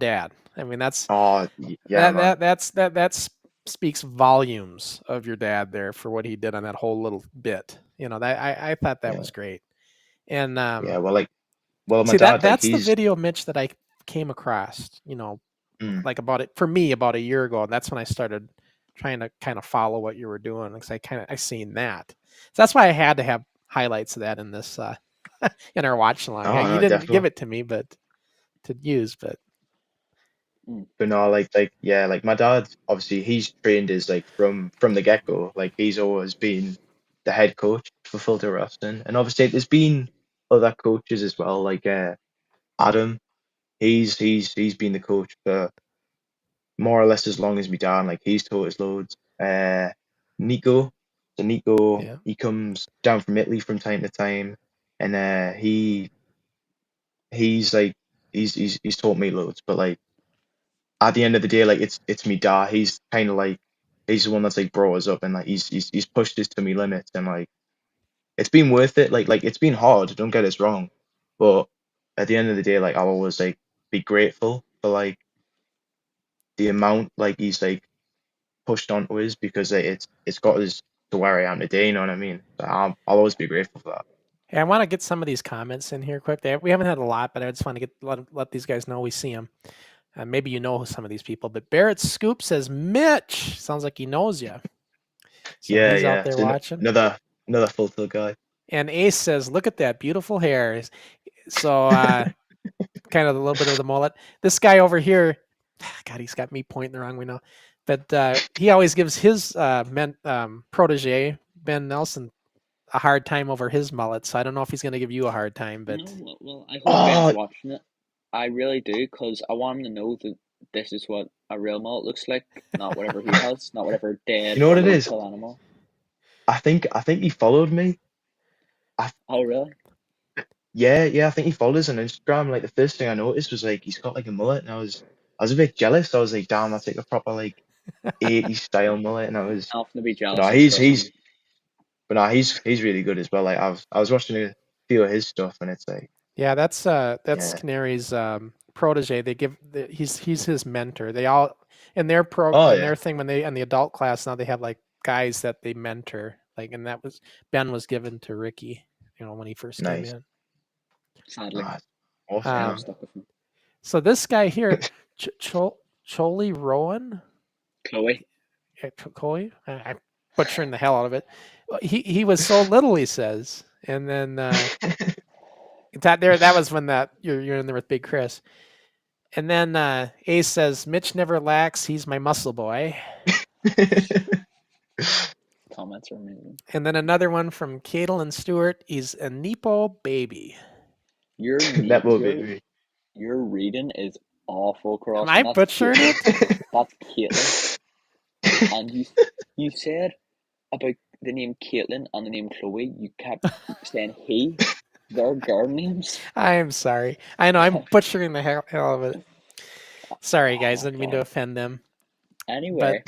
dad. I mean, Oh yeah, man. that speaks volumes of your dad there for what he did on that whole little bit. That I thought that Yeah, was great. And yeah. Well, my see dad like that's the he's video, Mitch, that I came across. mm, Like about a year ago, and that's when I started trying to kind of follow what you were doing because I seen that. So that's why I had to have highlights of that in this in our watch along. oh You no, didn't give definitely. it to me, but to use, but But no, like yeah, like my dad obviously he's trained as like from the get go. Like he's always been the head coach for Filter Wrestling, and obviously there's been other coaches as well, like Adam. He's been the coach for more or less as long as me dad. Like he's taught us loads. Nico, so Nico, yeah. he comes down from Italy from time to time, and he's like he's taught me loads. But like at the end of the day, like it's me dad. He's kind of like he's the one that's like brought us up, and like he's pushed us to me limits, and like it's been worth it. Like it's been hard. Don't get us wrong, but at the end of the day, like I'll always like be grateful for like the amount like he's like pushed onto us because it's got us to where I am today. You know what I mean? So I'll always be grateful for that. Hey, I want to get some of these comments in here quick. We haven't had a lot, but I just want to let these guys know we see them. Maybe you know some of these people, but Barrett Scoop says Mitch. Sounds like he knows you. So Yeah, he's yeah. out there So watching. another full tilt guy. And Ace says, "Look at that beautiful hair." So kind of a little bit of the mullet. This guy over here, God, he's got me pointing the wrong way now. But he always gives his protege Ben Nelson a hard time over his mullet. So I don't know if he's going to give you a hard time. But No, well, I hope Ben's watching it. I really do, because I want him to know that this is what a real mullet looks like, not whatever he has, not whatever dead You know what it or is? kill animal. I think he followed me. Oh, really? Yeah, I think he followed us on Instagram. Like the first thing I noticed was like he's got like a mullet, and I was a bit jealous. I was like, damn, that's like a proper like 80s style mullet, and I was. Nothing to be But jealous no, of, trust me. he's really good as well. Like I was watching a few of his stuff, and it's like yeah, that's yeah, Canary's protege. They give he's his mentor. They all in their oh in yeah, their thing when they in the adult class now they have like guys that they mentor. Like, and that was Ben was given to Ricky, when he first came nice, in. Sadly, nice, awesome. I'm Um, Man. stuck with him. So this guy here, Choli Rowan, Chloe. Chloe, I'm butchering the hell out of it. He was so little, he says, and then that was when you're in there with Big Chris, and then Ace says Mitch never lacks. He's my muscle boy. Comments are amazing. And then another one from Caitlin Stewart. He's a Nepo baby. Your reading is awful, Cross. Am I butchering it? That's Caitlin. And you said about the name Caitlin and the name Chloe, you kept saying he. They're girl names. I'm sorry. I know I'm butchering the hell of it. Sorry, guys. Didn't mean to offend them. Anyway.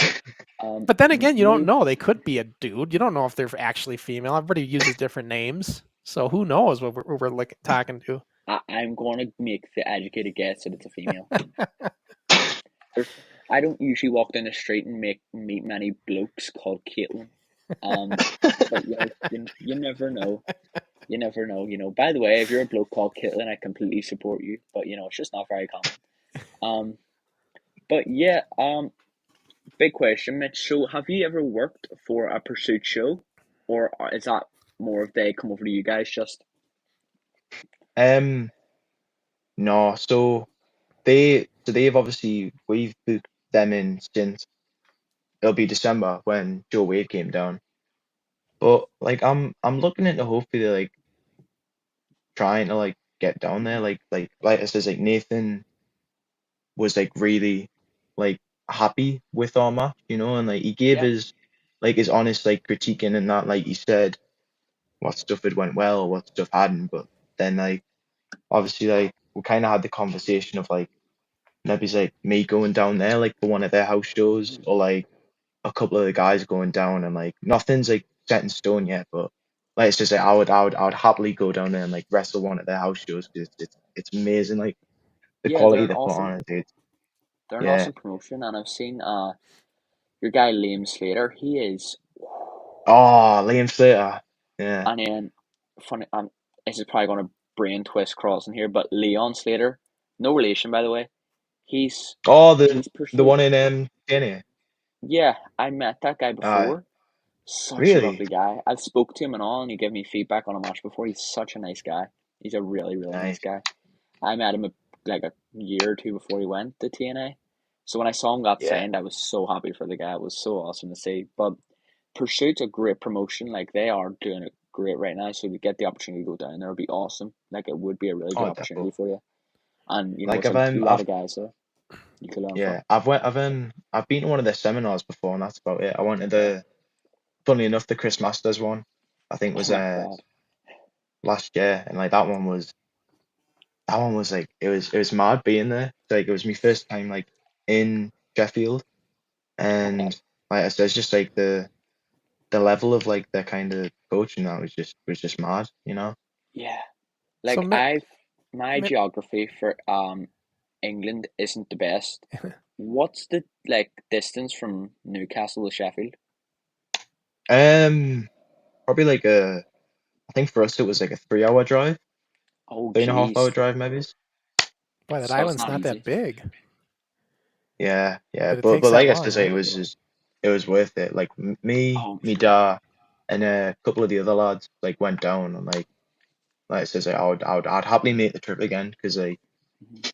But then again, you don't know. They could be a dude. You don't know if they're actually female. Everybody uses different names. So who knows what we're talking to. I'm going to make the educated guess that it's a female. I don't usually walk down the street and meet many blokes called Caitlin. But you never know. You never know. By the way, if you're a bloke called Caitlin, I completely support you. But it's just not very common. But yeah. Big question, Mitch. So, have you ever worked for a Pursuit show, or is that more of they come over to you guys just? No. So they've obviously we've booked them in since it'll be December when Joe Wade came down. But like I'm looking into hopefully like trying to like get down there. Like I says like Nathan was like really like happy with our match, and like he gave his honest like critiquing and that, like he said what stuff had went well, what stuff hadn't, but then like obviously like we kind of had the conversation of like maybe it's like me going down there like for one of their house shows, or like a couple of the guys going down, and like nothing's like set in stone yet, but like it's just like I would happily go down there and like wrestle one of their house shows because it's amazing, like the quality they put on it, dude. They're an awesome promotion, and I've seen your guy Liam Slater. He is. Oh, Liam Slater. Yeah. And then funny, this is probably going to brain twist Crossing here, but Leon Slater, no relation by the way. He's the one in Kenny. Yeah, I met that guy before. Such a lovely guy. I've spoke to him and all, and he gave me feedback on a match before. He's such a nice guy. He's a really, really nice guy. I met him like a year or two before he went to TNA. So when I saw him got signed, I was so happy for the guy. It was so awesome to see. But Pursuit's a great promotion. Like, they are doing it great right now. So to get the opportunity to go down there would be awesome. Like, it would be a really good opportunity for you. And like it's a lot of guys there. You could learn from. I've been to one of their seminars before, and that's about it. I went to funnily enough, the Chris Masters one, I think was last year, and like that one was like it was mad being there. Like it was my first time like in Sheffield, and like I said, it's just like the level of like their kind of coaching that was just mad, Yeah, like my geography for England isn't the best. What's the distance from Newcastle to Sheffield? Probably like I think for us it was like a 3 hour drive, Oh, 3.5 hour jeez. drive maybe. Boy, that So it's island's not not that easy. big, Yeah, yeah, but it but takes that like I long, said, right? it was worth it. Like Oh, me, sure. dad, and a couple of the other lads like went down and like I says, I'd happily make the trip again because Mhm.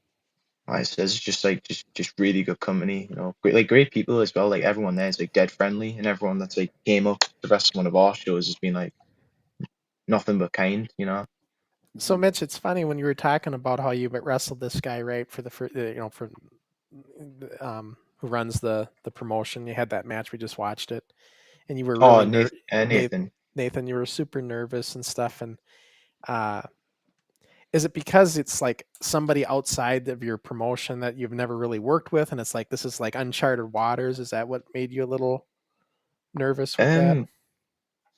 like I says, it's just like just really good company, you know, great people as well. Like everyone there is like dead friendly, and everyone that's like came up to the rest of one of our shows has been like nothing but kind, you know. So, Mhm. Mitch, it's funny when you were talking about how you wrestled this guy, right, for the for who runs the promotion. You had that match, we just watched it, and you were Oh, really Nathan. Nathan, you were super nervous and stuff. And uh, is it because it's like somebody outside of your promotion that you've never really worked with, and it's like this is like uncharted waters? Is that what made you a little nervous with that? Um,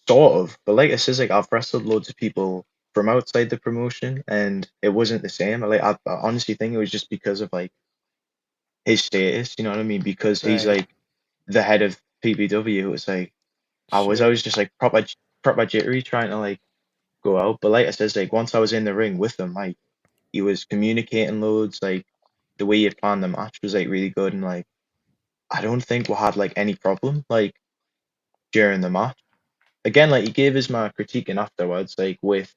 Sort of, but like I says, like I've wrestled loads of people from outside the promotion, and it wasn't the same. I honestly think it was just because of like his status, you know what I mean? Because he's Right. like the head of PPW. It was like I Sure. was just like proper jittery trying to like go out. But like I says, like once I was in the ring with him, like he was communicating loads. Like the way he planned the match was like really good, and like I don't think we had like any problem like during the match. Again, like he gave us my critique and afterwards, like with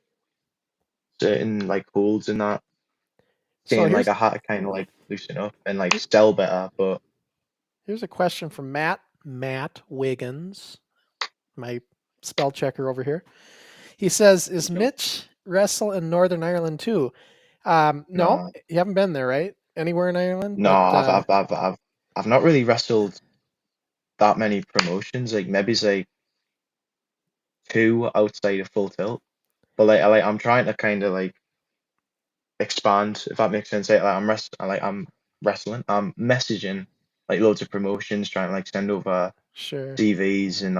certain like holds and that, So saying like I had to kind of like loosen up and like sell better. But here's a question from Matt Wiggins, my spell checker over here. He says, "Is Okay. Mitch wrestle in Northern Ireland too?" No, no, you haven't been there, right? Anywhere in Ireland, no, but I've not really wrestled that many promotions. Like maybe it's like two outside of Full Tilt. But I'm trying to kind of like expand, if that makes sense. I'm wrestling. I'm messaging like loads of promotions, trying to like send over sure. CVs and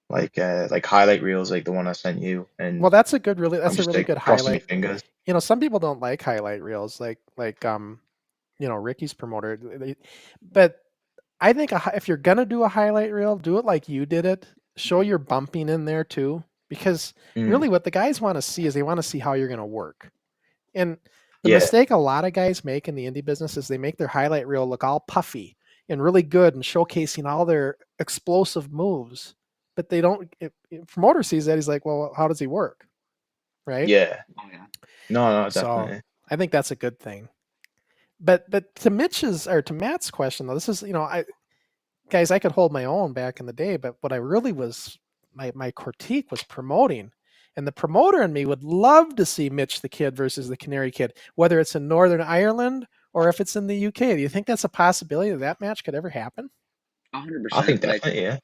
like highlight reels like the one I sent you, Well, and I'm that's a just really like good crossing my highlight. fingers. Some people don't like highlight reels, Ricky's promoter. But I think if you're gonna do a highlight reel, do it like you did it. Show your bumping in there too, because Mm, really, what the guys want to see is they want to see how you're gonna work. And the yeah, mistake a lot of guys make in the indie business is they make their highlight reel look all puffy and really good and showcasing all their explosive moves. But they don't. If promoter sees that, he's like, "Well, how does he work?" Right? yeah. Oh, yeah. No, So definitely. I think that's a good thing. But to Mitch's or to Matt's question though, this is I could hold my own back in the day, but what I really was my critique was promoting. And the promoter in me would love to see Mitch the Kid versus the Canary Kid, whether it's in Northern Ireland or if it's in the UK. Do you think that's a possibility that match could ever happen? I think 100%. definitely, yeah,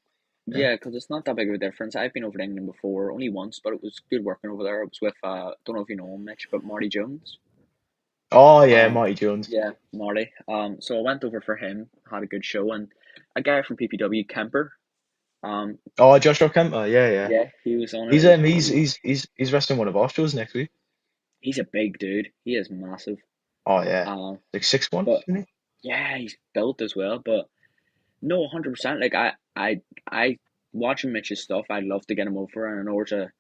yeah. Yeah, because it's not that big of a difference. I've been over to England before, only once, but it was good working over there. I was with, don't know if you know him, Mitch, but Marty Jones. Oh yeah, Um, Marty Jones. yeah, Marty. So I went over for him, had a good show, and a guy from PPW, Kemper. Um, Oh, Joshua Kemper. Yeah, yeah. yeah, he was on it. It He's was um he's pretty. he's he's he's wrestling one of our shows next week. He's a big dude. He is massive. Oh yeah, Um, like 6'1", but isn't he? yeah, he's built as well. But no, 100%. I watching Mitch's stuff. I'd love to get him over, and I know it's a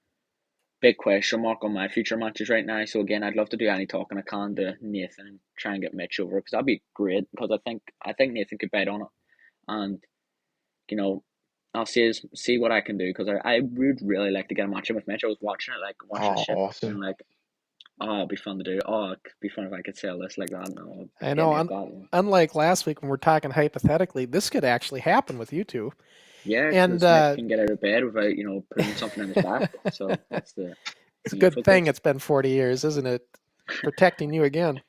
big question mark on my future matches right now. So again, I'd love to do any talking I can to Nathan and try and get Mitch over because that'd be great. Because I think Nathan could bet on it, and you know, I'll see what I can do because I would really like to get a match in with Mitch. I was watching it, like watching the Oh, shit, awesome. and like, oh, it'd be fun to do. Oh, it'd be fun if I could sell this like that. No, I get know. me a battle. Unlike last week when we're talking hypothetically, this could actually happen with you two. Yeah, And because Mitch can get out of bed without putting something in his back. So that's the it's a good beautiful thing piece. it's been 40 years, isn't it? Protecting you again.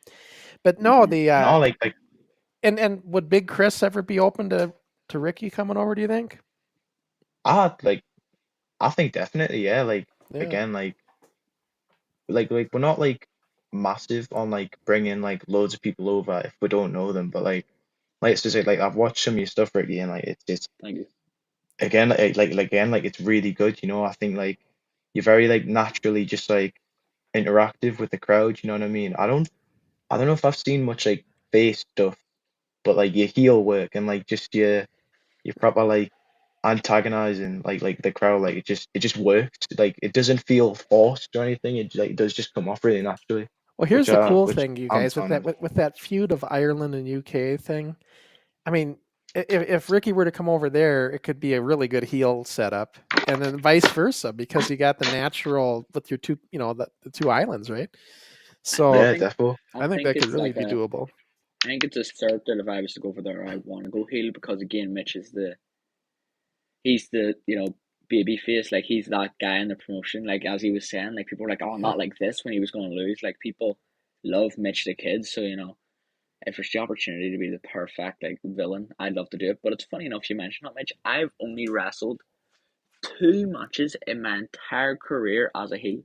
But no, Hmm. the No, like and would Big Chris ever be open to Ricky coming over? Do you think? I like I think definitely, yeah. Like Yeah. again, like we're not like massive on like bringing like loads of people over if we don't know them, but like it's just like I've watched some of your stuff, Ricky, and like it's Thank you. again like it's really good. You know, I think like you're very like naturally just like interactive with the crowd. You know what I mean? I don't know if I've seen much like face stuff but like your heel work and like just your proper like antagonizing like the crowd, like it just works. Like it doesn't feel forced or anything. It like it does just come off really naturally, Well, here's the cool which thing, you I'm a guys, with fan that of. with that feud of Ireland and UK thing. I mean, if Ricky were to come over there, it could be a really good heel setup, and then vice versa, because you got the natural with your two, the two islands, right? I So Yeah, think definitely. I think think that could it's really like be a doable. I think it's a circle. If I was to go over there, I want to go heel because again, Mitch is he's the baby face. Like he's that guy in the promotion. Like as he was saying, like people were like, oh, Yeah. not like this when he was going to lose. Like people love Mitch the Kid. So if there's the opportunity to be the perfect like villain, I'd love to do it. But it's funny enough you mentioned that, Mitch. I've only wrestled 2 matches in my entire career as a heel.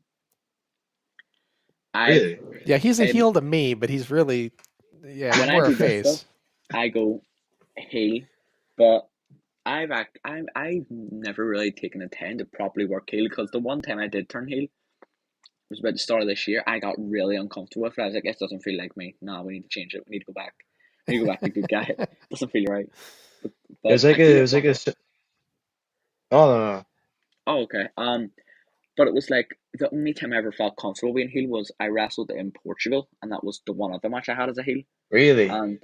I've Really? Yeah, he's a um, heel to me, but he's really, he's when I more a do this stuff, face. I go heel, but I've never really taken the time to properly work heel because the one time I did turn heel was about the start of this year. I got really uncomfortable with it. I was like, this doesn't feel like me. No, we need to change it. We need to go back. We need to go back to good guy. It doesn't feel right. But, It was but like I feel it like was like a. Oh no, no. oh okay. But it was like the only time I ever felt comfortable being heel was I wrestled in Portugal, and that was the one other match I had as a heel. Really? And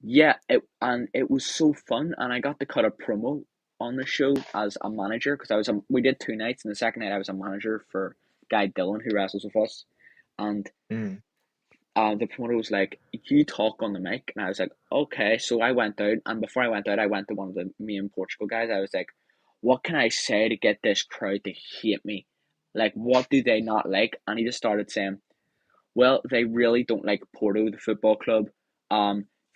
yeah, it was so fun, and I got to cut a promo on the show as a manager because we did 2 nights, and the second night I was a manager for Guy Dillon who wrestles with us, and Mm. the promoter was like, "You talk on the mic," and I was like, "Okay." So I went out, and before I went out, I went to one of the main Portugal guys. I was like, "What can I say to get this crowd to hate me? Like, what do they not like?" And he just started saying, well, they really don't like Porto, the football club.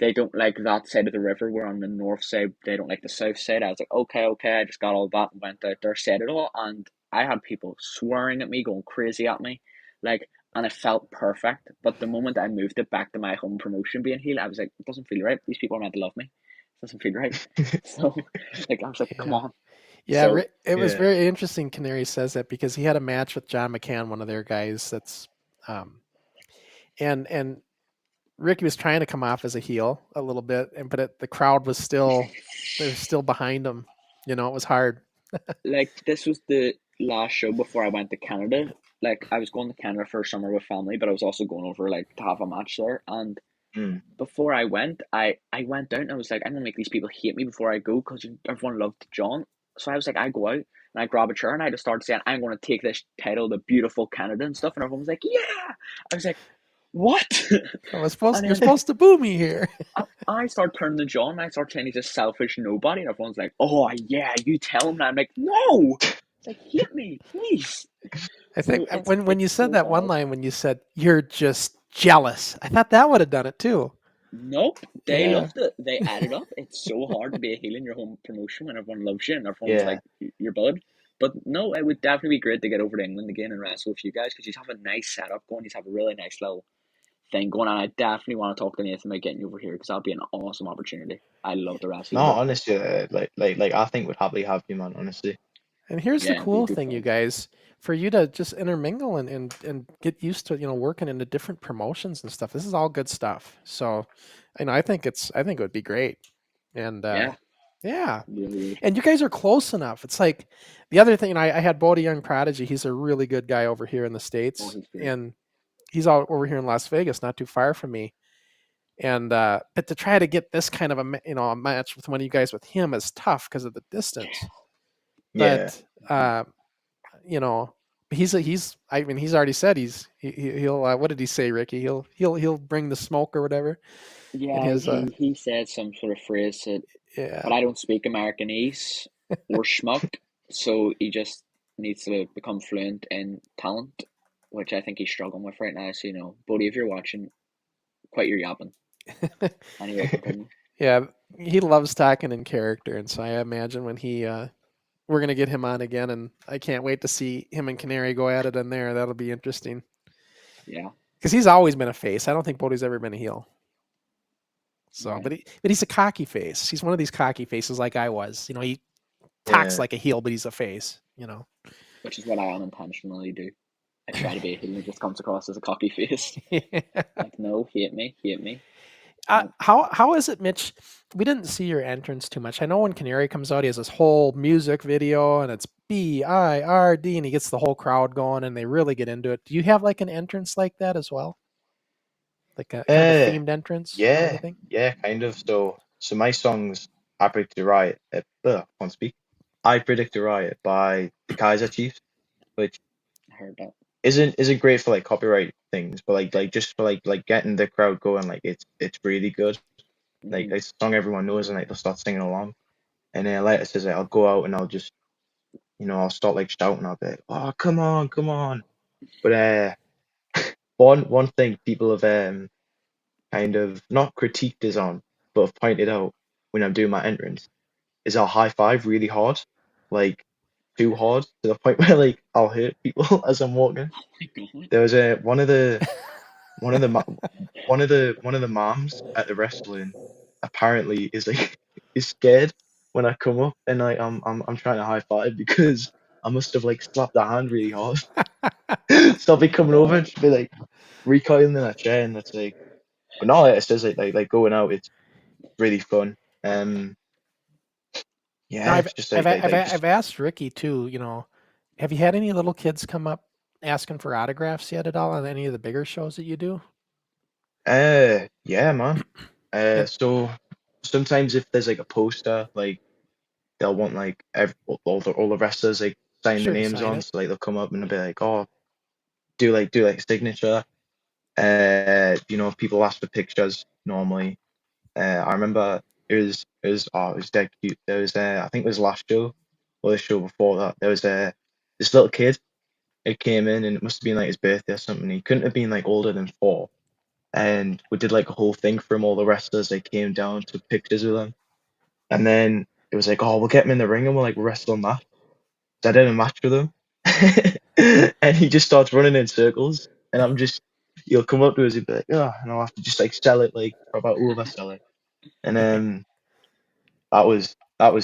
They don't like that side of the river. We're on the north side. They don't like the south side. I was like, okay, okay. I just got all that and went out there, said it all, and I had people swearing at me, going crazy at me, like, and it felt perfect. But the moment I moved it back to my home promotion being heel, I was like, it doesn't feel right. These people are meant to love me. It doesn't feel right. So, like, I was like, come Yeah. on. Yeah, So it was Yeah. very interesting. Canary says that because he had a match with John McCann, one of their guys. Um, and Ricky was trying to come off as a heel a little bit, but the crowd was they were still behind him. It was hard. like this was the last show before I went to Canada. Like I was going to Canada for summer with family, but I was also going over like to have a match there. And Mm. before I went, I went down and I was like, I'm gonna make these people hate me before I go because everyone loved John. So I was like, I go out and I grab a chair and I just started saying, I'm gonna take this title, the beautiful Canada and stuff, and everyone was like, yeah. I was like, what? And You're then supposed to boo me here. I start turning to John and I start saying he's a selfish nobody, and everyone's like, oh yeah, you tell him. And I'm like, no, it's like hit me, please. I think So it's when you it's said so that one hard. line, when you said you're just jealous, I thought that would have done it too. Nope, they Yeah. loved it. They added up. It's so hard to be a heel in your home promotion when everyone loves you and everyone's Yeah. like your bud. But no, it would definitely be great to get over to England again and wrestle with you guys because you have a nice setup going. You have a really nice little thing going on. I definitely want to talk to Nathan about getting you over here because that'd be an awesome opportunity. I love to wrestle No, you, bud. honestly, like I think would happily have you, man. Honestly. And here's the Yeah, it'd be cool good thing, you fun. guys, for you to just intermingle and get used to, working into different promotions and stuff. This is all good stuff. So, I think it would be great. And Yeah, yeah. really would. And you guys are close enough. It's like the other thing, I had Bodie Young Prodigy. He's a really good guy over here in the Oh, States. he's great. And he's all over here in Las Vegas, not too far from me. And but to try to get this kind of a match with one of you guys with him is tough because of the distance. Yeah. But you know, he's I mean he's already said he'll what did he say, Ricky? He'll bring the smoke or whatever in Yeah, his he said some sort of phrase that, but yeah. I don't speak Americanese or schmuck, so he just needs to become fluent in talent, which I think he's struggling with right now. So, Bodie, if you're watching, quit your yapping. Anyway, continue. Yeah, he loves talking in character, and so I imagine when we're gonna get him on again, and I can't wait to see him and Canary go at it in there. That'll be interesting Yeah, because he's always been a face. I don't think Bodie's ever been a heel. So, right. but he's a cocky face. He's one of these cocky faces like I was. He talks Yeah. like a heel, but he's a face. Which is what I unintentionally do. I try to be a heel and it just comes across as a cocky face. Like, no, hate me, hate me. How is it, Mitch? We didn't see your entrance too much. I know when Canary comes out, he has this whole music video, and it's BIRD, and he gets the whole crowd going, and they really get into it. Do you have like an entrance like that as well, like a kind of a themed entrance or Yeah, anything? yeah, kind of. So my songs, I Predict a Riot. Can't speak. I Predict a Riot by the Kaiser Chiefs, which I heard that. isn't great for like copyright things, but like just for like getting the crowd going, like it's really good. Like Mm-hmm. it's a song everyone knows, and like they'll start singing along. And then later says like, I'll go out and I'll just I'll start like shouting. I'll be like, oh come on, come on. But one thing people have kind of not critiqued us on, but have pointed out when I'm doing my entrance is I'll high five really hard, like too hard to the point where like I'll hurt people as I'm walking. Oh my god. There was one of the ma- one of the moms at the wrestling apparently is like is scared when I come up and like I'm trying to high five because I must have like slapped her hand really hard. So I'll be Oh my coming over god. and she'll be like recoiling in her chair and that's like but no like it says like going out it's really fun. Um Now, yeah, it's just like just I've asked Ricky too. Have you had any little kids come up asking for autographs yet at all on any of the bigger shows that you do? yeah man. And So sometimes if there's like a poster like they'll want like all the wrestlers like sign their sure, to names sign on. it. So like they'll come up and they'll be like, oh, do like a signature. People ask for pictures normally. I remember it was dead cute. There was I think it was last show or the show before that. There was this little kid. It came in and it must have been like his birthday or something. He couldn't have been like older than 4. And we did like a whole thing for him. All the wrestlers they came down, took pictures with him, and then it was like, oh, we'll get him in the ring and we'll like wrestle him that. So I did a match with him, and he just starts running in circles, and he'll come up to us, he'll be like, oh, and I'll have to just like sell it, like about oversell it, and that was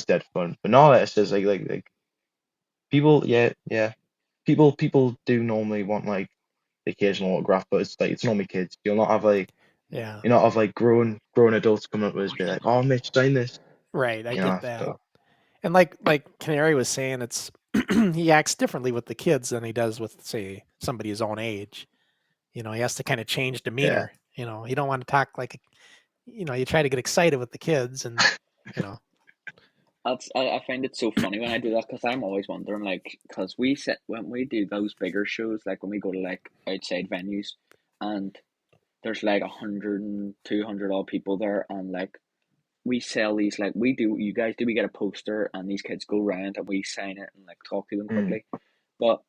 dead fun. But now that it says like people, yeah, people do normally want like the occasional autograph, but it's like it's normally kids. Yeah, You'll not have like grown adults coming up with us, be like, oh, Mitch, sign this, right. I get that. So And like Canary was saying, it's he acts differently with the kids than he does with, say, somebody his own age. He has to kind of change yeah. demeanor. You don't want to talk like, you try to get excited with the kids, and you know, I find it so funny when I do that because I'm always wondering like because we set when we do those bigger shows like when we go to like outside venues and there's like 100 and 200 odd people there and like we sell these like we do you guys do we get a poster and these kids go around and we sign it and like talk to them Mm. quickly, but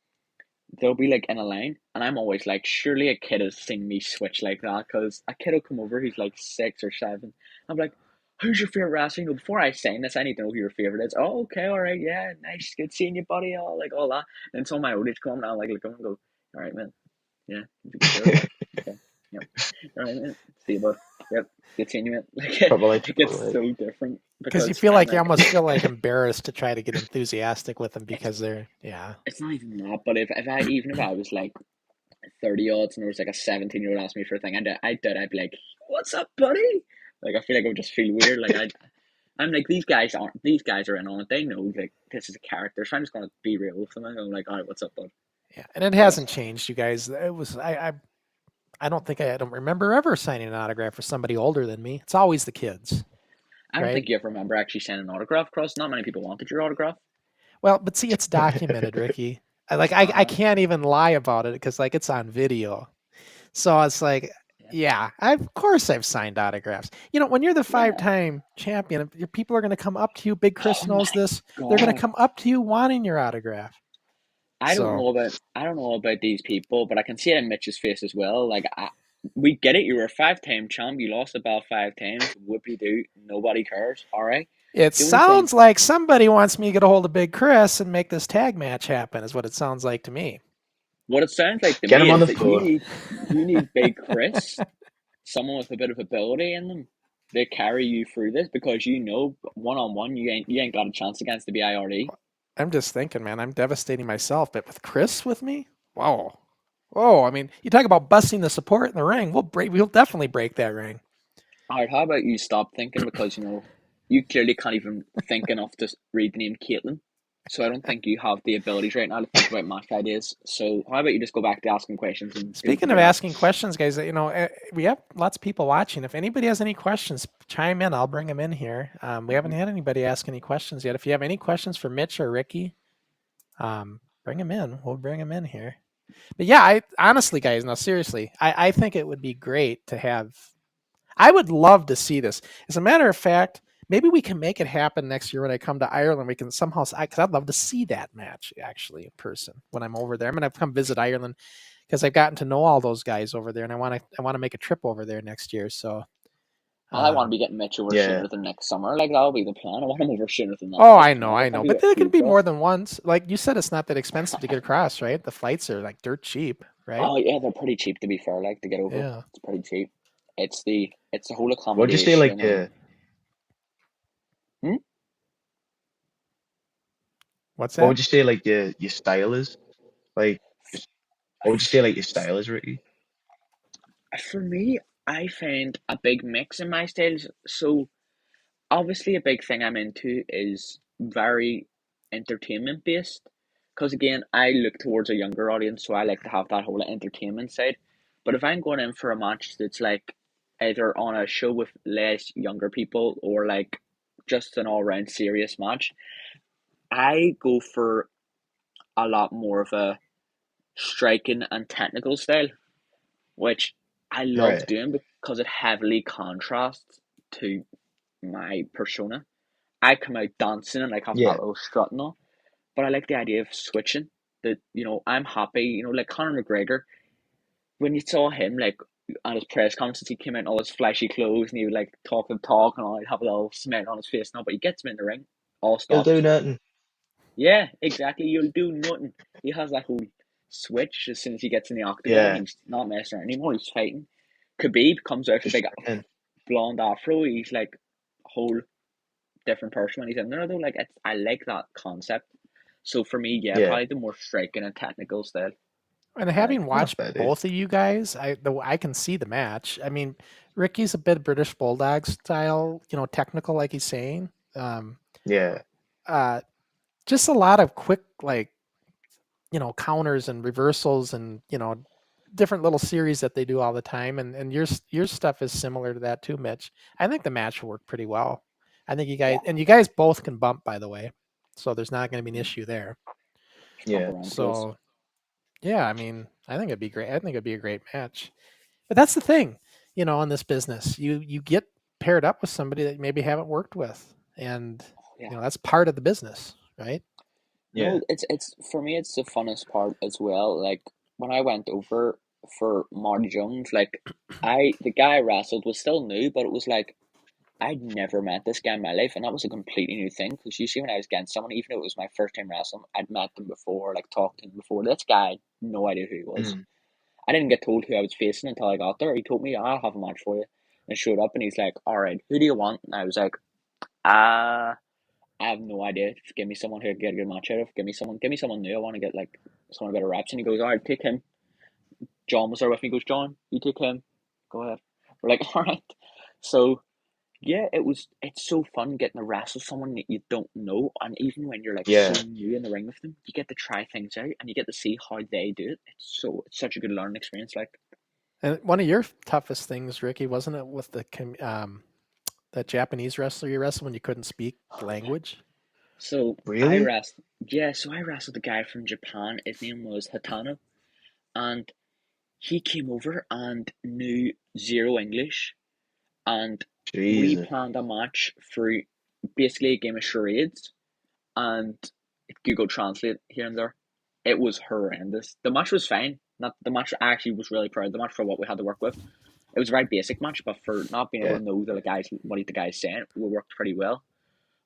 they'll be like in a line and I'm always like surely a kid has seen me switch like that because a kid will come over who's like 6 or 7. I'm like, who's your favorite wrestler? Before I sign this I need to know who your favorite is. Oh, okay, all right, yeah, nice, good seeing you, buddy, all like all that. And so my old age come and I'll like look at him and go, all right, man, yeah, sure, yeah, okay, yep, all right, man, see you, bud, yep, good seeing you, man. Like Probably, it gets probably. so different because you because feel I'm like you like almost feel like embarrassed to try to get enthusiastic with them because they're it's not even that, but if I was like 30 odds and there was like a 17-year-old asked me for a thing, I'd be like, what's up, buddy? Like, I feel like I would just feel weird. Like, I'm like, these guys are in on it. They know, like, this is a character, so I'm just going to be real with them. I'm like, all right, what's up, bud? yeah, and it hasn't changed, you guys. It was I don't remember ever signing an autograph for somebody older than me. It's always the kids, I don't right? think you ever remember actually sending an autograph across. Not many people wanted your autograph. Well, but see, it's documented, Ricky. I Uh, can't even lie about it because like it's on video. So it's like, yeah. yeah, of course I've signed autographs. When you're the Yeah. 5-time champion, your people are going to come up to you. Big Chris Oh knows my this. They're going to God. come up to you wanting your autograph. So I don't know about these people, but I can see it in Mitch's face as well. Like we get it. You were a 5-time champ. You lost the belt 5 times. Whoopie doo. Nobody cares. All right. it The only thing sounds like somebody wants me to get a hold of Big Chris and make this tag match happen. Is what it sounds like to me. What it sounds like to Get me him on is the that phone. you need Big Chris, someone with a bit of ability in them, to carry you through this because one on one you ain't got a chance against the BIRD. I'm just thinking, man, I'm devastating myself, but with Chris with me, whoa, whoa. I mean, you talk about busting the support in the ring. We'll definitely break that ring. Alright, how about you stop thinking, because you clearly can't even think enough to read the name Caitlin. So I don't think you have the abilities right now to think about match ideas. So how about you just go back to asking questions and do Speaking of your asking questions, guys, we have lots of people watching. If anybody has any questions, chime in. I'll bring them in here. We haven't had anybody ask any questions yet. If you have any questions for Mitch or Ricky, bring them in. We'll bring them in here. But yeah, I honestly, guys, no, seriously, I think it would be great to have. I would love to see this. As a matter of fact, maybe we can make it happen next year when I come to Ireland. We can somehow, because I'd love to see that match actually in person when I'm over there. I'm gonna come visit Ireland because I've gotten to know all those guys over there, and I want to make a trip over there next year. So, I want to be getting Mitch over sooner than next summer. Like, that'll be the plan. I want him over sooner than that. Oh, I know. But there could be more than once. Like you said, it's not that expensive to get across, right? The flights are like dirt cheap, right? Oh yeah, they're pretty cheap, to be fair. Like, to get over, Yeah. It's pretty cheap. It's the whole accommodation. What'd you say, like, What's that? What would you say, like, your style is? Like, what would you say, like, your style is, Ricky? For me, I find a big mix in my styles. So, obviously, a big thing I'm into is very entertainment based. Because again, I look towards a younger audience, so I like to have that whole entertainment side. But if I'm going in for a match that's like either on a show with less younger people or like just an all round serious match, I go for a lot more of a striking and technical style, which I love doing because it heavily contrasts to my persona. I come out dancing and like having that little strut and all, but I like the idea of switching. That I'm happy. Like Conor McGregor, when you saw him like at his press conference, he came out in all his flashy clothes and he would like talk and talk and all. He'd have a little smile on his face now, but he gets him in the ring, all stops. He'll do nothing. Yeah, exactly. You'll do nothing. He has that whole switch as soon as he gets in the octagon. He's not messing around anymore. He's fighting. Khabib comes out with a big blonde afro. He's like a whole different person when he's in there, though. Like, I like that concept. So for me, probably the more striking and technical style. And having watched both of you guys, I can see the match. I mean, Ricky's a bit British Bulldog style, technical, like he's saying. Just a lot of quick, like, counters and reversals and, different little series that they do all the time. And your stuff is similar to that too, Mitch. I think the match will work pretty well. I think you guys both can bump, by the way. So there's not going to be an issue there. So, yeah, I mean, I think it'd be great. I think it'd be a great match. But that's the thing, in this business, you get paired up with somebody that you maybe haven't worked with, and that's part of the business, right? Yeah, it's for me, it's the funnest part as well. Like when I went over for Marty Jones, like the guy I wrestled was still new, but it was like I'd never met this guy in my life, and that was a completely new thing. Because usually when I was against someone, even if it was my first time wrestling, I'd met them before, like talked to him before. This guy, I had no idea who he was. I didn't get told who I was facing until I got there. He told me, I'll have a match for you. And I showed up and he's like, all right, who do you want? And I was like, I have no idea. Just give me someone who I can get a good match out of. Give me someone new. I want to get like someone better reps. And he goes, all right, take him. John was there with me. He goes, John, you take him. Go ahead. We're like, all right. So yeah, it's so fun getting to wrestle someone that you don't know, and even when you're like so new in the ring with them, you get to try things out and you get to see how they do it. It's such a good learning experience. Like, and one of your toughest things, Ricky, wasn't it with the that Japanese wrestler you wrestled when you couldn't speak the language? So really? I wrestled the guy from Japan. His name was Hatano, and he came over and knew zero English, and we planned a match for basically a game of charades, and Google Translate here and there. It was horrendous. The match was fine. Not the match. I actually was really proud of the match for what we had to work with. It was a very basic match, but for not being able to know what the guy's saying, we worked pretty well.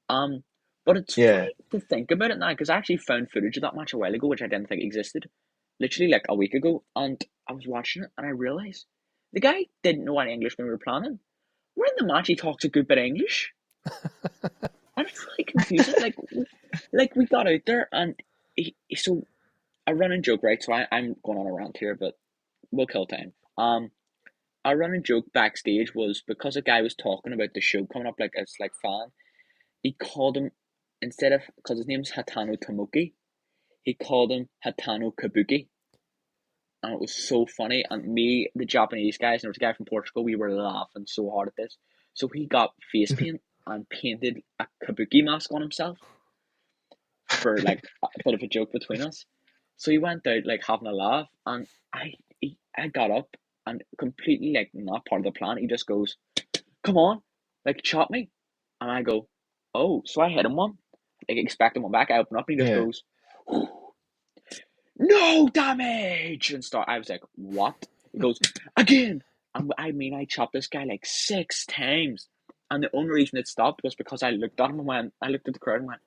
But it's funny to think about it now, because I actually found footage of that match a while ago, which I didn't think existed, literally like a week ago, and I was watching it and I realized the guy didn't know any English when we were planning. We're in the match, he talks a good bit of English. And it's really confusing. Like we got out there and so a running joke, right? So I'm going on a rant here, but we'll kill time. our running joke backstage was because a guy was talking about the show coming up, like as like fan, he called him instead of because his name's Hatano Tomoki, he called him Hatano Kabuki, and it was so funny. And me, the Japanese guys, and there was a guy from Portugal, we were laughing so hard at this. So he got face paint and painted a Kabuki mask on himself for like a bit of a joke between us. So he went out like having a laugh, and I got up and completely like not part of the plan. He just goes, "Come on, like chop me," and I go, "Oh," so I hit him one, like expecting one back. I open up and he just Yeah. goes, "No damage," and start. I was like, "What?" He goes again, and I mean I chopped this guy like 6 times, and the only reason it stopped was because I looked at him and went, I looked at the crowd and went,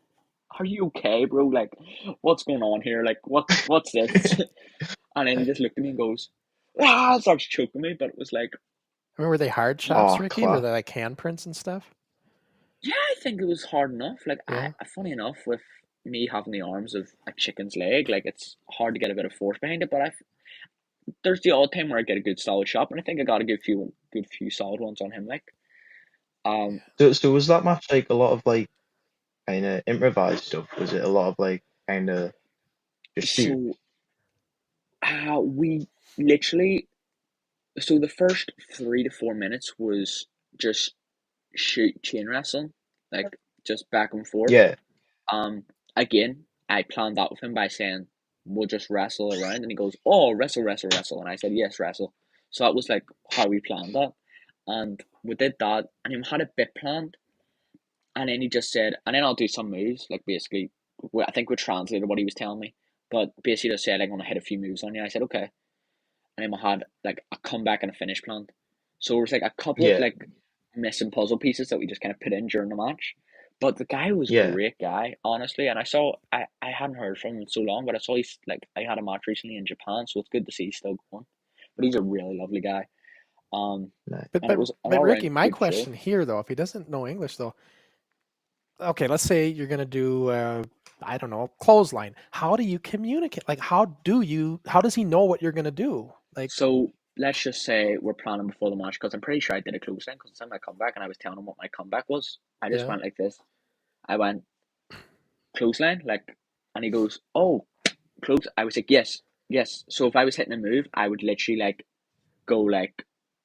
"Are you okay, bro? Like, what's going on here? Like, what's this?" And then he just looked at me and goes, "Ah!" Starts choking me, but it was like, I mean, were they hard chops, Oh, Ricky? Were class. they like handprints and stuff? yeah, I think it was hard enough. Like, Yeah. funny enough, with me having the arms of a chicken's leg, like it's hard to get a bit of force behind it. But there's the odd time where I get a good solid shot, and I think I got a good few solid ones on him. Like, So was that match like a lot of like kind of improvised stuff? Was it a lot of like kind of just shoot? so we literally, so the first 3 to 4 minutes was just shoot chain wrestling, like just back and forth. Yeah. Again, I planned that with him by saying we'll just wrestle around, and he goes, "Oh, wrestle, wrestle, wrestle," and I said, "Yes, wrestle." So that was like how we planned that, and we did that, and he had a bit planned, and then he just said, and then I'll do some moves, like basically, I think we translated what he was telling me, but basically just said I'm gonna hit a few moves on you. I said okay, and then we had like a comeback and a finish planned. So it was like a couple of Yeah. like missing puzzle pieces that we just kind of put in during the match. But the guy was a Yeah. great guy, honestly. And I hadn't heard from him in so long, but I saw he's like I had a match recently in Japan, so it's good to see he's still going. But he's a really lovely guy. Nice. And it was an all Ricky, round my good show. question here though, if he doesn't know English though, okay, let's say you're gonna do I don't know, clothesline. How do you communicate? Like how does he know what you're gonna do? Like So let's just say we're planning before the match because I'm pretty sure I did a clothesline because it's on my comeback and I was telling him what my comeback was. I just yeah. went like this. I went clothesline, like, and he goes, "Oh, close." I was like, "Yes, yes." So if I was hitting a move, I would literally like go like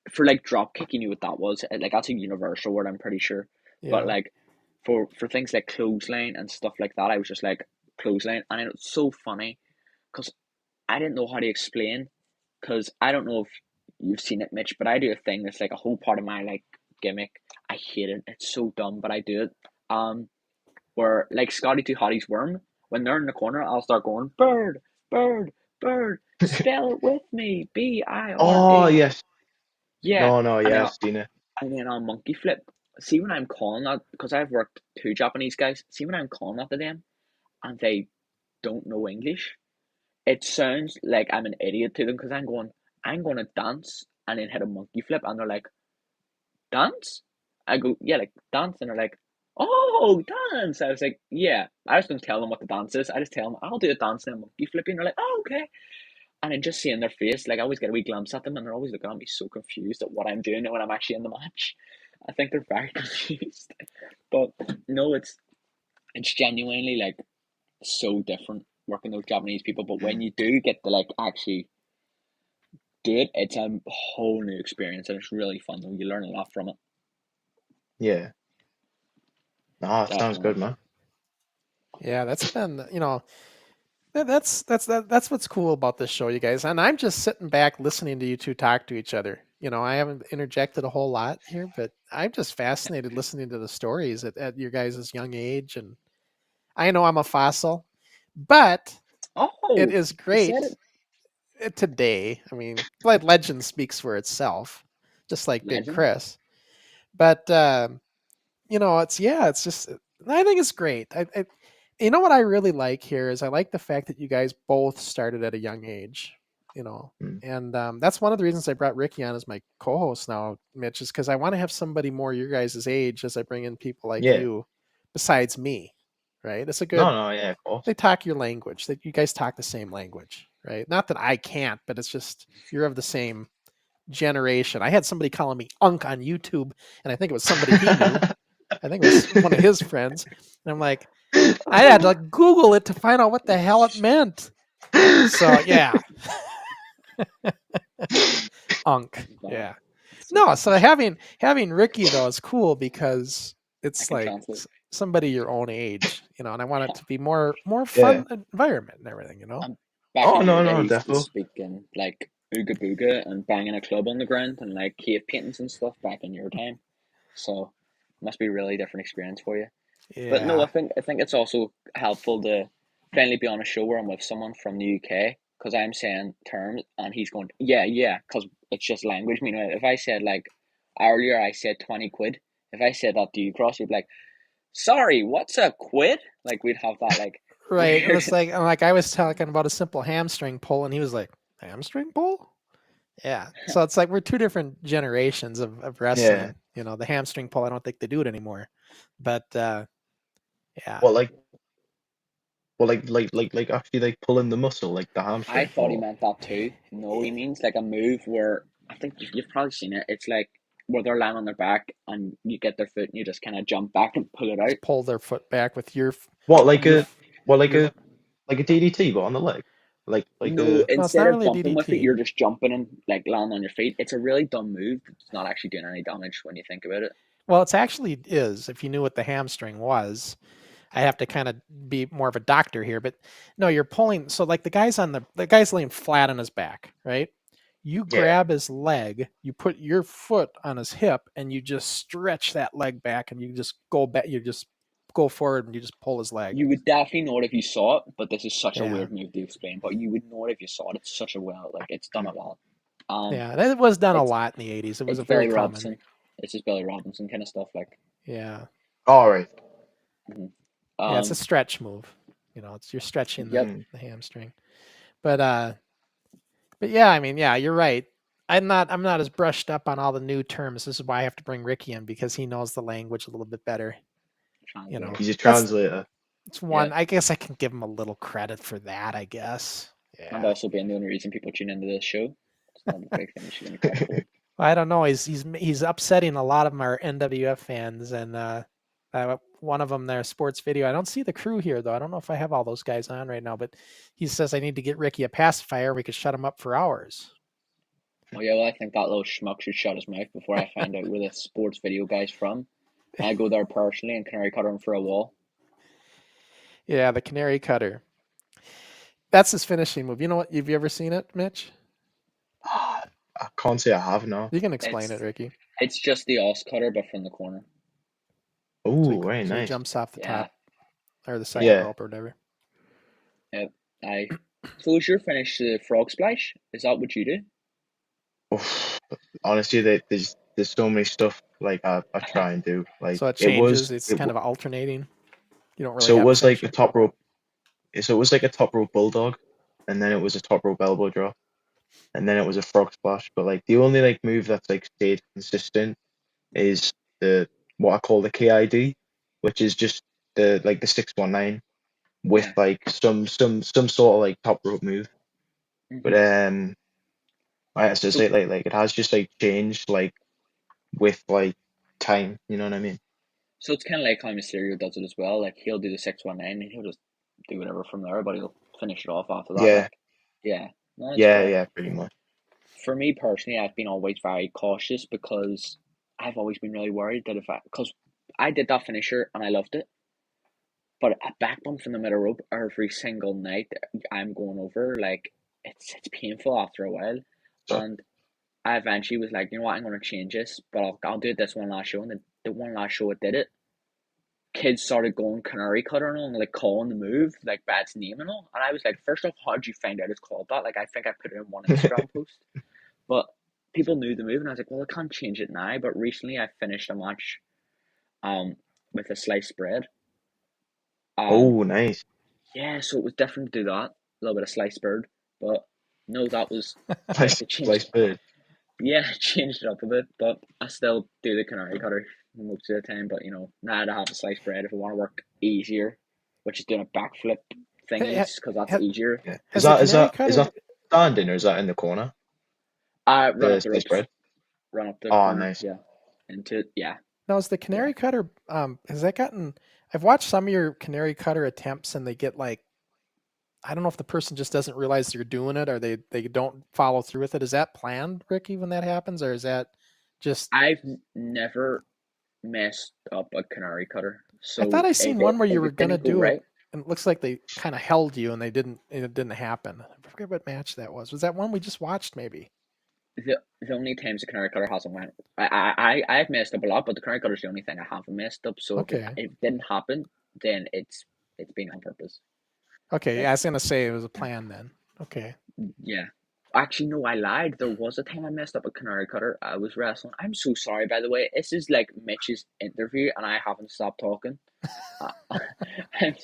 for like drop kick. You knew what that was. Like that's a universal word, I'm pretty sure. But Yeah. like for things like clothesline and stuff like that, I was just like clothesline, and it was so funny because I didn't know how to explain. Because I don't know if you've seen it, Mitch, but I do a thing that's like a whole part of my like gimmick. I hate it. It's so dumb, but I do it. Where like Scotty Too Hotty's worm, when they're in the corner, I'll start going bird, bird, bird. Spell it with me, Oh BIRD. yes. Yeah, No, and yeah, then I've seen it. I'll monkey flip. See when I'm calling that because I've worked 2 Japanese guys. See when I'm calling that to them, and they don't know English. It sounds like I'm an idiot to them because I'm going to dance and then hit a monkey flip, and they're like, "Dance?" I go, "Yeah, like dance," and they're like, "Oh, dance." I was like, "Yeah." I just don't tell them what the dance is. I just tell them I'll do a dance and a monkey flip, and they're like, "Oh, okay." And then just seeing their face, like I always get a wee glimpse at them, and they're always looking at me so confused at what I'm doing when I'm actually in the match. I think they're very confused, but no, it's genuinely like so different working those Japanese people. But when you do get to like actually do it, it's a whole new experience, and it's really fun. Though you learn a lot from it. Yeah. Ah, sounds Definitely. good, man. Yeah, that's been, that's what's cool about this show, you guys. And I'm just sitting back listening to you two talk to each other. I haven't interjected a whole lot here, but I'm just fascinated listening to the stories at your guys' young age. And I know I'm a fossil, but it Oh, is you said great today. I mean, legend speaks for itself, just like Big legend. Chris. But it's just I think it's great. You know what I really like here is I like the fact that you guys both started at a young age. Mm. And that's one of the reasons I brought Ricky on as my co-host now, Mitch, is because I want to have somebody more your guys' age as I bring in people like Yeah. you, besides me, right? It's a No, good. yeah, of course. They talk your language. That you guys talk the same language, right? Not that I can't, but it's just you're of the same generation. I had somebody calling me Unk on YouTube, and I think it was somebody he knew. I think it was one of his friends. And I'm like, I had to like, Google it to find out what the hell it meant. So yeah, Unk. Yeah. No, so having Ricky though is cool because it's like somebody your own age, you know, and I want it to be more fun environment and everything, you know. Back in the day, I used to speak in like Ooga Booga and banging a club on the ground and like cave paintings and stuff back in your time. So it must be a really different experience for you. Yeah. But no, I think it's also helpful to finally be on a show where I'm with someone from the UK, because I'm saying terms and he's going, yeah, because it's just language. I mean, if I said like earlier, I said 20 quid. If I said that to you, Cross, you'd be like, sorry, what's a quid? Like we'd have that like right. Weird... It's like I was talking about a simple hamstring pull, and he was like, hamstring pull? Yeah. So it's like we're two different generations of wrestling. Yeah. You know, the hamstring pull, I don't think they do it anymore. But yeah. Well, like actually like pulling the muscle, like the hamstring. I thought he meant that too. No, he means like a move where I think you've probably seen it. It's like where they're lying on their back and you get their foot and you just kind of jump back and pull it out. Just pull their foot back with your like a DDT but on the leg. No, instead of bumping with it, you're just jumping and like landing on your feet. It's a really dumb move. It's not actually doing any damage when you think about it. Well, it's actually is. If you knew what the hamstring was, I have to kind of be more of a doctor here, but no, you're pulling. So like the guy's laying flat on his back, right? You grab his leg, you put your foot on his hip, and you just stretch that leg back, and you just go back. You just go forward, and you just pull his leg. You would definitely know it if you saw it, but this is such a weird move to explain. But you would know it if you saw it. It's such a it's done a lot. Yeah, it was done a lot in the 80s. It was a very common. Robinson. It's just Billy Robinson kind of stuff, like. Yeah. All right. Mm-hmm. Yeah, it's a stretch move. You know, you're stretching the hamstring. But yeah, I mean, yeah, you're right. I'm not as brushed up on all the new terms. This is why I have to bring Ricky in, because he knows the language a little bit better. You know, he's a translator. It's one. Yeah. I guess I can give him a little credit for that. I guess. Yeah. And also being the only reason people tune into this show. It's not a big thing. She's gonna credit for. I don't know. He's upsetting a lot of our NWF fans, and one of them, their sports video. I don't see the crew here though. I don't know if I have all those guys on right now, but he says I need to get Ricky a pacifier. We could shut him up for hours. Oh yeah, well I think that little schmuck should shut his mouth before I find out where the sports video guy's from. I go there personally and canary cutter him for a wall. Yeah, the canary cutter. That's his finishing move. You know what? Have you ever seen it, Mitch? I can't say I have, no. You can explain it, Ricky. It's just the os cutter, but from the corner. Oh, very nice. He jumps off the top or the second rope or whatever. Yep. So is your finish the frog splash? Is that what you do? Honestly, there's so many stuff like I try and do. Like so it changes. It's kind of alternating. You don't really. So it was like a top rope. So it was like a top rope bulldog, and then it was a top rope elbow drop, and then it was a frog splash. But like the only like move that's like stayed consistent is what I call the KID, which is just the 619 with like some sort of like top rope move. Mm-hmm. But I have to say like it has just like changed like with like time, you know what I mean? So it's kind of like how Mysterio does it as well. Like he'll do the 619 and he'll just do whatever from there, but he'll finish it off after that. Yeah. Like, yeah. No, yeah, pretty much. For me personally, I've been always very cautious because I've always been really worried that because I did that finisher and I loved it, but a back bump from the middle rope every single night I'm going over, like it's painful after a while. So, and I eventually was like, you know what, I'm going to change this, but I'll do it this one last show. And the one last show it did it, kids started going canary cutter and like calling the move like by its name and all. And I was like, first off, how did you find out it's called that? Like I think I put it in one Instagram post, but people knew the move, and I was like, well, I can't change it now. But recently I finished a match with a sliced bread. Oh, nice. Yeah, so it was different to do that. A little bit of sliced bird. But no, that was sliced bird. Yeah, I changed it up a bit, but I still do the canary cutter most of the time. But now I have a sliced bread if I want to work easier, which is doing a backflip thingies because that's easier. Yeah. Is that standing or is that in the corner? Run up the the ropes. spread? Run up the Oh, corner. nice. Yeah. Into it. Yeah. Now, is the canary cutter, has that gotten, I've watched some of your canary cutter attempts and they get like, I don't know if the person just doesn't realize you're doing it or they don't follow through with it. Is that planned, Ricky, when that happens? Or is that just... I've never messed up a canary cutter. So I thought I seen one where you were it going to didn't go do right, it and it looks like they kind of held you and it didn't happen. I forget what match that was. Was that one we just watched maybe? the only times the canary cutter hasn't went, I've messed up a lot, but the canary cutter is the only thing I haven't messed up. So Okay. if it didn't happen, then it's been on purpose. Okay, yeah, I was going to say it was a plan then. Okay. Yeah. Actually, no, I lied. There was a time I messed up a canary cutter. I was wrestling. I'm so sorry, by the way. This is like Mitch's interview, and I haven't stopped talking. I'm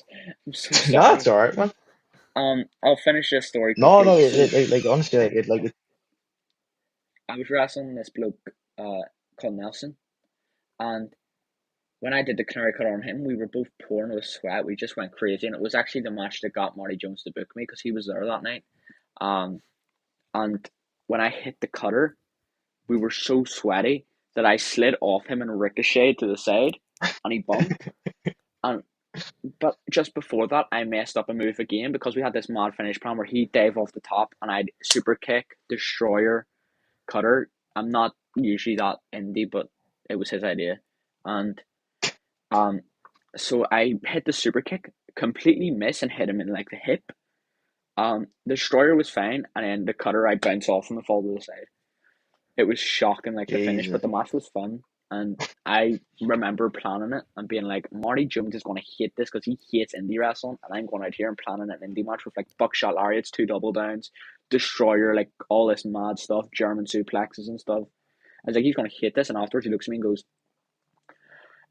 so sorry. No, it's all right, man. I'll finish this story No, quickly. like honestly, like I was wrestling this bloke called Nelson, and when I did the canary cutter on him, we were both pouring with sweat. We just went crazy, and it was actually the match that got Marty Jones to book me because he was there that night. And when I hit the cutter, we were so sweaty that I slid off him and ricocheted to the side, and he bumped. But just before that, I messed up a move again because we had this mad finish plan where he dived off the top and I'd super kick, destroyer, cutter. I'm not usually that indie, but it was his idea. And so I hit the super kick, completely miss and hit him in like the hip. The destroyer was fine, and then the cutter I bounce off him and fall to the side. It was shocking, like the finish, but the match was fun. And I remember planning it and being like, Marty Jones is going to hate this because he hates indie wrestling, and I'm going out here and planning an indie match with like buckshot lariats, 2 double downs, destroyer, like all this mad stuff, German suplexes and stuff. I was like, he's going to hate this. And afterwards, he looks at me and goes,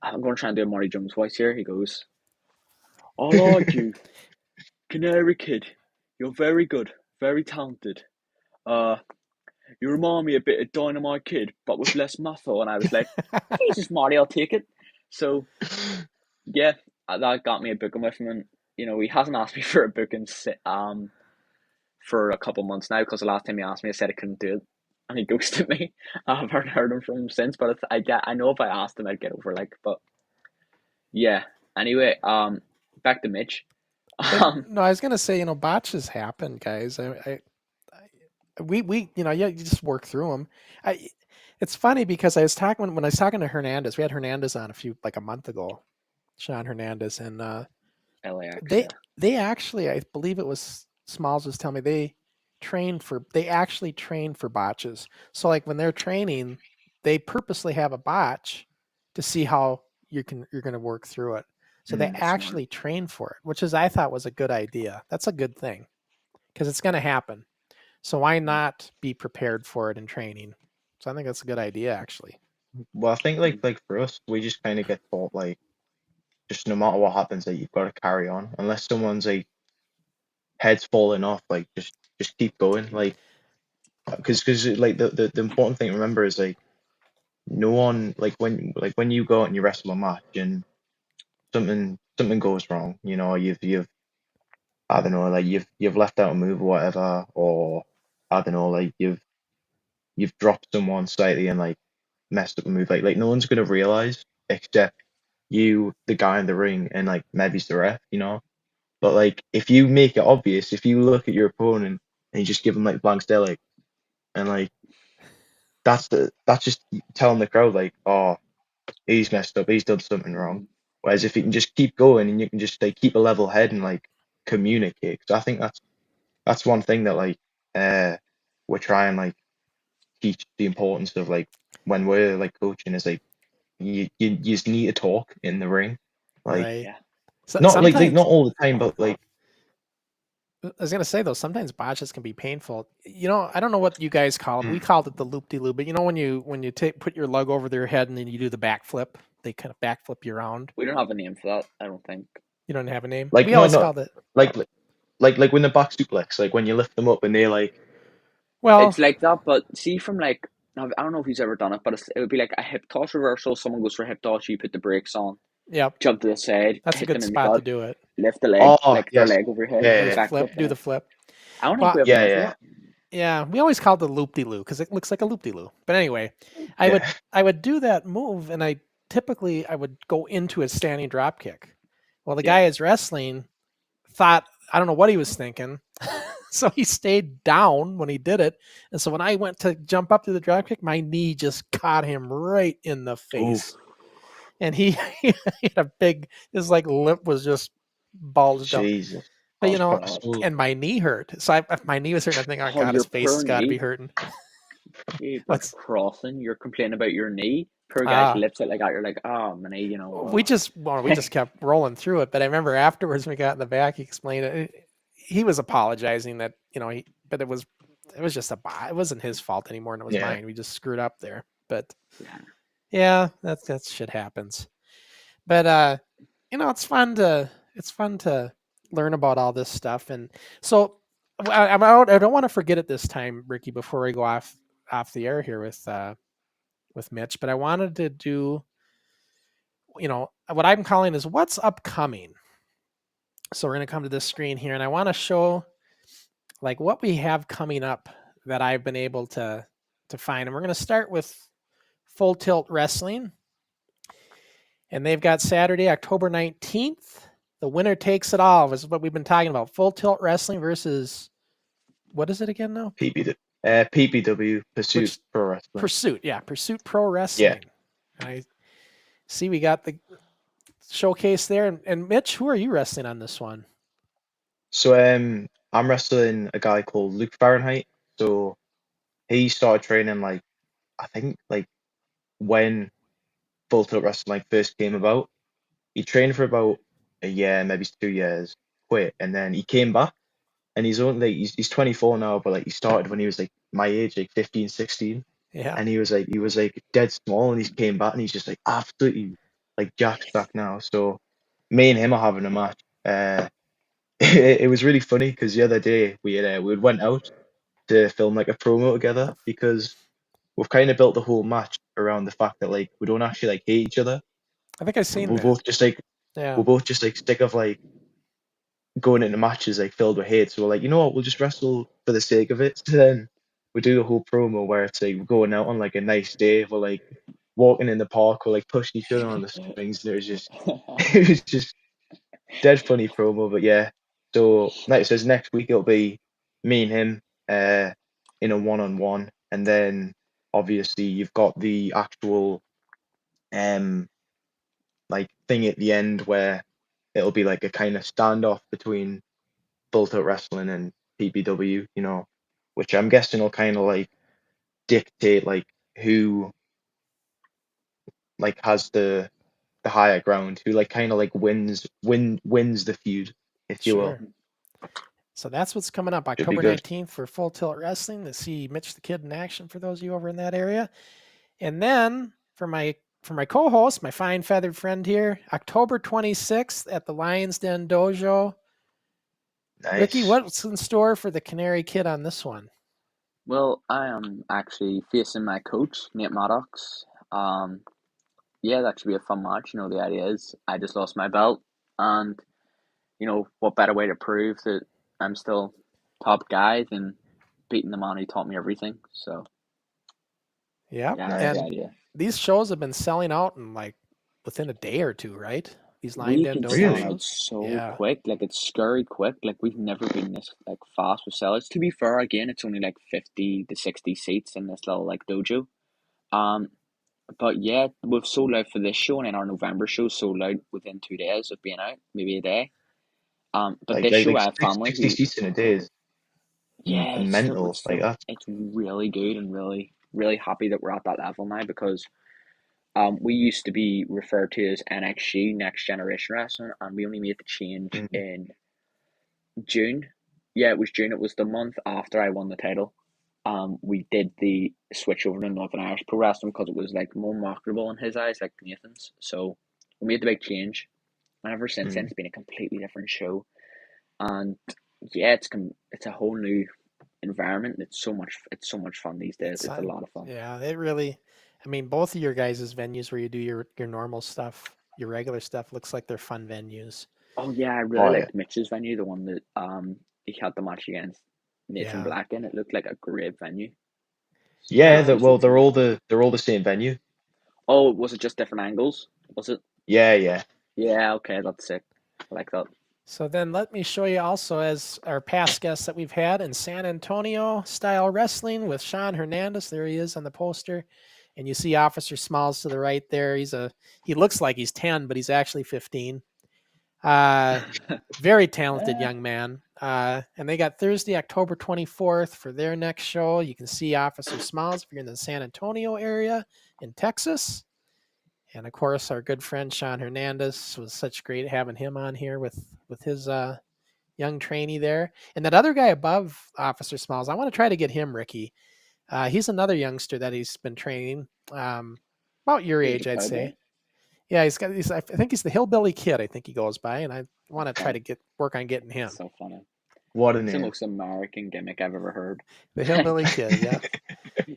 I'm going to try and do a Marty Jones voice here. He goes, I like you, Canary Kid. You're very good, very talented. You remind me a bit of Dynamite Kid, but with less muscle. And I was like, Jesus, Marty, I'll take it. So, yeah, that got me a booking with him. And, you know, he hasn't asked me for a booking for a couple months now because the last time he asked me, I said I couldn't do it. And he ghosted me. I haven't heard him from him since, but I know if I asked him, I'd get over but yeah. Anyway, back to Mitch. No, I was gonna say, botches happen, guys. We you just work through them. It's funny because I was talking when I was talking to Hernandez. We had Hernandez on a month ago, Sean Hernandez, and LAX. They actually, I believe it was Smalls was telling me they actually train for botches. So like when they're training, they purposely have a botch to see how you're going to work through it. So they actually train for it, which I thought was a good idea. That's a good thing because it's going to happen. So why not be prepared for it in training? So I think that's a good idea, actually. Well, I think like for us, we just kind of get taught like, just no matter what happens, that you've got to carry on unless someone's like head's falling off. Like just keep going. Like because like the important thing to remember is like no one like when you go out and you wrestle a match and something goes wrong. You've I don't know, like you've left out a move or whatever, or I don't know, like you've dropped someone slightly and like messed up a move. Like no one's gonna realize except you, the guy in the ring, and like maybe the ref, But like if you make it obvious, if you look at your opponent and you just give them like blank stare, like, and like that's just telling the crowd like, oh, he's messed up, he's done something wrong. Whereas if you can just keep going and you can just like keep a level head and like communicate, because I think that's one thing that like we're trying like teach the importance of like when we're like coaching is like you just need to talk in the ring, like right. Yeah. not like not all the time, but like I was gonna say though, sometimes botches can be painful. I don't know what you guys call it. We called it the loop-de-loop, but when you put your lug over their head and then you do the backflip, they kind of backflip you around. We don't have a name for that, I don't think. You don't have a name? Like we always called it like when the back suplex, like when you lift them up and they like. Well, it's like that, but see from like I don't know if he's ever done it, but it would be like a hip toss reversal. Someone goes for a hip toss, you put the brakes on. Yep. Jump to the side. That's a good spot to do it. Lift the leg, their leg over your head. Do the flip. I don't think we have a name for that. Yeah, we always called it the loop-de-loo because it looks like a loop-de-loo. But anyway, I Yeah. would do that move, and I would go into a standing drop kick. Well, the Yeah. guy is wrestling thought I don't know what he was thinking, so he stayed down when he did it. And so when I went to jump up to the drop kick, my knee just caught him right in the face, and he had a big his like lip was just bulged up. Jesus. But Oh know, God. and my knee hurt. So if my knee was hurting, I think, oh Oh, God, your his face poor has got to be knee. hurting. But What's Crossen, you're complaining about your knee. Poor guy's ah. lips out like that. You're like, oh, my knee, We just kept rolling through it. But I remember afterwards when we got in the back, he explained it. He was apologizing that but it was just it wasn't his fault anymore, and it was Yeah. mine. We just screwed up there. But Yeah. yeah, that shit happens. But it's fun to learn about all this stuff. And so I don't want to forget it this time, Ricky, before we go off the air here with Mitch. But I wanted to do what I'm calling is what's upcoming. So we're going to come to this screen here, and I want to show like what we have coming up that I've been able to find. And we're going to start with Full Tilt Wrestling. And they've got Saturday, October 19th. The winner takes it all. This is what we've been talking about. Full Tilt Wrestling versus, what is it again now? PPW, Pursuit Pro Wrestling. Pursuit Pro Wrestling. Yeah. I see we got the showcase there. And Mitch, who are you wrestling on this one? So I'm wrestling a guy called Luke Fahrenheit. So he started training I think when Full Tilt Wrestling first came about. He trained for about a year, maybe 2 years, quit, and then he came back. And he's only he's 24 now, but he started when he was my age, 15, 16. Yeah. And he was dead small, and he came back, and he's just absolutely jack stack now. So me and him are having a match. It was really funny because the other day we went out to film a promo together because we've kind of built the whole match around the fact that we don't actually hate each other. I think I've seen We're that. both just we're both just sick of going into matches filled with hate. So we're you know what, we'll just wrestle for the sake of it. So then we do a whole promo where it's we're going out on a nice day, we're walking in the park, we're pushing each other on the swings, and it was just it was just dead funny promo. But yeah, so like it says, next week it'll be me and him in a one-on-one, and then obviously you've got the actual thing at the end where it'll be a kind of standoff between Full Tilt Wrestling and PPW, which I'm guessing will kind of dictate who has the higher ground, who kind of wins the feud, if you will. So that's what's coming up October 19th for Full Tilt Wrestling, to see Mitch the Kidd in action for those of you over in that area. And then for my co-host, my fine feathered friend here, October 26th at the Lion's Den Dojo. Nice. Ricky, what's in store for the Canary Kid on this one? Well, I am actually facing my coach, Nate Maddox. Yeah, that should be a fun match. The idea is I just lost my belt, and what better way to prove that I'm still top guy than beating the man who taught me everything. So yeah, that's the idea. These shows have been selling out in within a day or two, right? These We can sell out so quick, it's scary quick. We've never been this fast with sellers. To be fair, again, it's only 50 to 60 seats in this little dojo. But yeah, we've sold out for this show, and then our November show sold out within 2 days of being out, maybe a day. But this show, I have family 60 seats in a day is mental. It's really good, and really, really happy that we're at that level now, because we used to be referred to as NXG, Next Generation Wrestling, and we only made the change in June. Yeah, it was June. It was the month after I won the title. We did the switch over to Northern Irish Pro Wrestling because it was more marketable in his eyes, like Nathan's. So we made the big change, and ever since then it's been a completely different show. And yeah, it's a whole new environment. It's so much fun these days. It's a lot of fun. Yeah, it really. I mean, both of your guys' venues where you do your normal stuff, your regular stuff, looks like they're fun venues. Oh yeah, I really liked Mitch's venue, the one that he had the match against Nathan Black in. It looked like a great venue. Yeah, they're all the same venue. Oh, was it just different angles? Was it? Yeah. Yeah, okay, that's sick. I like that. So then let me show you also as our past guests that we've had in San Antonio style wrestling with Sean Hernandez. There he is on the poster. And you see Officer Smalls to the right there. He looks like he's 10, but he's actually 15. Very talented young man. And they got Thursday, October 24th for their next show. You can see Officer Smalls if you're in the San Antonio area in Texas. And of course, our good friend Sean Hernandez. Was such great having him on here with his young trainee there. And that other guy above Officer Smalls, I want to try to get him, Ricky. He's another youngster that he's been training, about your age, I'd say. Yeah, I think he's the Hillbilly Kid. I think he goes by, and I want to try to work on getting him. So funny. What a name! It's the most American gimmick I've ever heard. The Hillbilly Kid. Yeah.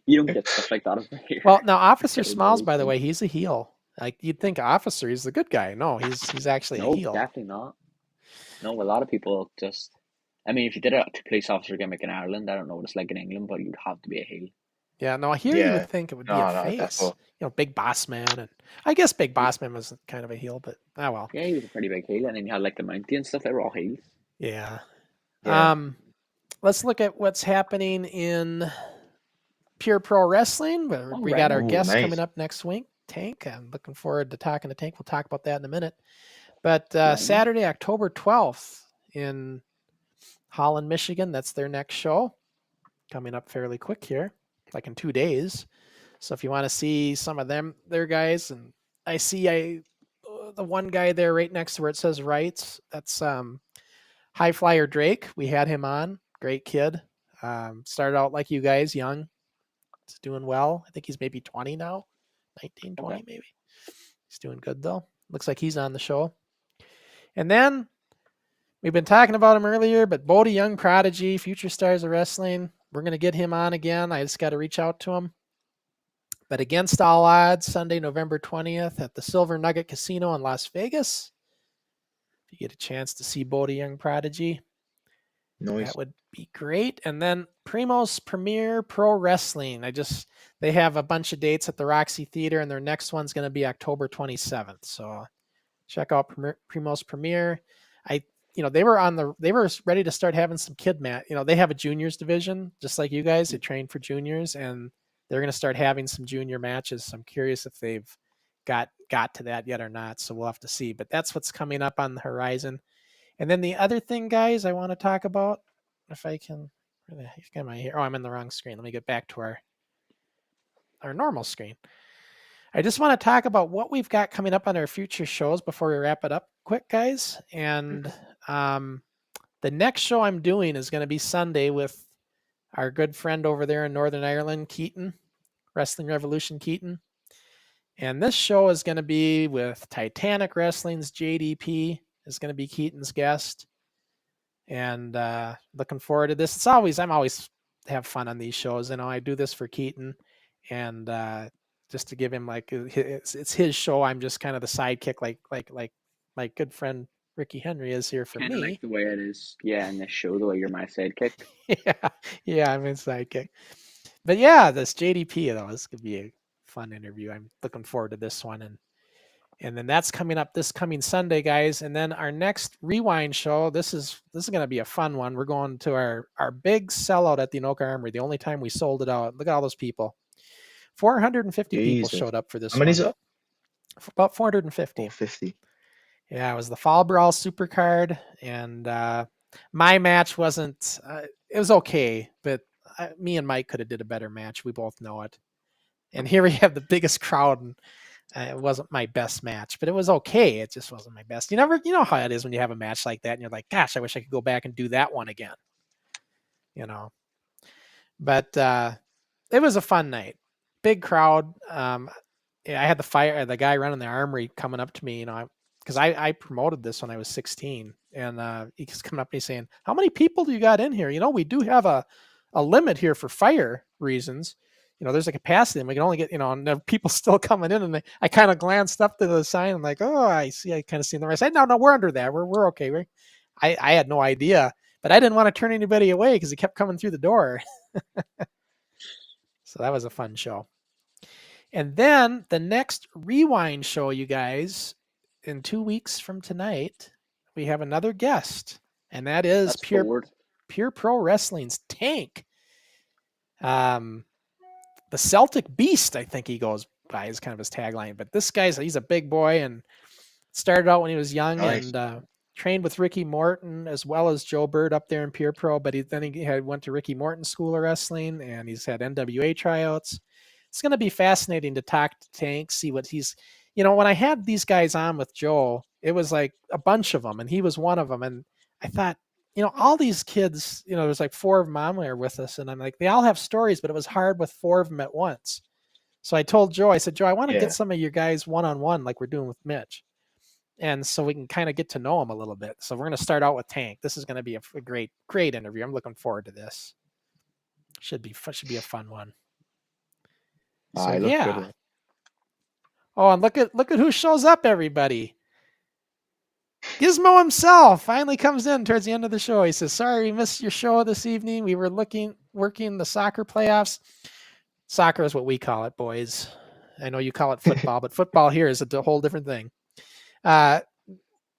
You don't get stuff like that over here. Well, now Officer Smalls, by the way, he's a heel. Like you'd think Officer, he's the good guy. No, he's actually a heel. No, definitely not. No, a lot of people just. I mean, if you did a police officer gimmick in Ireland, I don't know what it's like in England, but you'd have to be a heel. Yeah, no, here you would think it would be a face. You know, Big Boss Man, and I guess Big Boss Man was kind of a heel, but well. Yeah, he was a pretty big heel, and then you had like the Mountie and stuff. They were all heels. Yeah. Let's look at what's happening in Pure Pro Wrestling. We got our guest coming up next week, Tank. I'm looking forward to talking to Tank. We'll talk about that in a minute. But Saturday, October 12th in Holland, Michigan. That's their next show. Coming up fairly quick here, like in 2 days. So if you want to see some of their guys, and I see the one guy there right next to where it says rights. That's High Flyer Drake. We had him on. Great kid. Started out like you guys, young. He's doing well. I think he's maybe 20 now. 19, 20 maybe. He's doing good though. Looks like he's on the show. And then we've been talking about him earlier, but Bodie Young Prodigy, Future Stars of Wrestling. We're going to get him on again. I just got to reach out to him. But against all odds, Sunday, November 20th at the Silver Nugget Casino in Las Vegas. If you get a chance to see Bodie Young Prodigy, that would be great. And then Primo's Premier Pro Wrestling. They have a bunch of dates at the Roxy Theater, and their next one's going to be October 27th. So check out Primo's Premier. They were ready to start having some kid match. They have a juniors division, just like you guys. They train for juniors, and they're going to start having some junior matches. So I'm curious if they've got to that yet or not. So we'll have to see. But that's what's coming up on the horizon. And then the other thing, guys, I want to talk about, if I can, where the heck am I here? Oh, I'm in the wrong screen. Let me get back to our normal screen. I just want to talk about what we've got coming up on our future shows before we wrap it up quick, guys. And the next show I'm doing is going to be Sunday with our good friend over there in Northern Ireland, Keaton, Wrestling Revolution Keaton. And this show is going to be with Titanic Wrestling's JDP is going to be Keaton's guest. And looking forward to this. I'm always have fun on these shows. I do this for Keaton, and just to give him it's his show. I'm just kind of the sidekick, like my good friend Ricky Henry is here for me. Like the way it is, in this show, the way you're my sidekick. yeah, I'm his sidekick. But yeah, this JDP though, this could be a fun interview. I'm looking forward to this one, and then that's coming up this coming Sunday, guys. And then our next Rewind show, this is going to be a fun one. We're going to our big sellout at the Anoka Armory. The only time we sold it out. Look at all those people. 450 people showed up for this. How many's up? About 450. 450. Yeah, it was the Fall Brawl Supercard, and my match wasn't. It was okay, but me and Mike could have did a better match. We both know it. And here we have the biggest crowd, and it wasn't my best match, but it was okay. It just wasn't my best. You know how it is when you have a match like that, and you're like, gosh, I wish I could go back and do that one again. But it was a fun night. Big crowd. I had the guy running the armory coming up to me, because I promoted this when I was 16, and he's coming up to me saying, how many people do you got in here? We do have a limit here for fire reasons. There's a capacity, and we can only get, and there are people still coming in. And I kind of glanced up to the sign and like, oh, I see. I kind of seen them. I said, no, we're under that. We're okay. I had no idea But I didn't want to turn anybody away because he kept coming through the door. So that was a fun show. And then the next Rewind show, you guys, in 2 weeks from tonight, we have another guest, and that is That's Forward. Pure Pro Wrestling's Tank. The Celtic Beast, I think he goes by, is kind of his tagline. But this he's a big boy and started out when he was young and trained with Ricky Morton as well as Joe Bird up there in Pure Pro. But he went to Ricky Morton School of Wrestling, and he's had NWA tryouts. It's going to be fascinating to talk to Tank, see what he's, when I had these guys on with Joe, it was like a bunch of them, and he was one of them. And I thought, all these kids, there's like 4 of them on there with us, and I'm like, they all have stories, but it was hard with 4 of them at once. So I told Joe, I said, Joe, I want to get some of your guys one-on-one like we're doing with Mitch. And so we can kind of get to know him a little bit. So we're going to start out with Tank. This is going to be a great, great interview. I'm looking forward to this. Should be a fun one. So yeah. Oh, and look at who shows up, everybody. Gizmo himself finally comes in towards the end of the show. He says, "Sorry, we missed your show this evening. We were working the soccer playoffs." Soccer is what we call it, boys. I know you call it football, but football here is a whole different thing.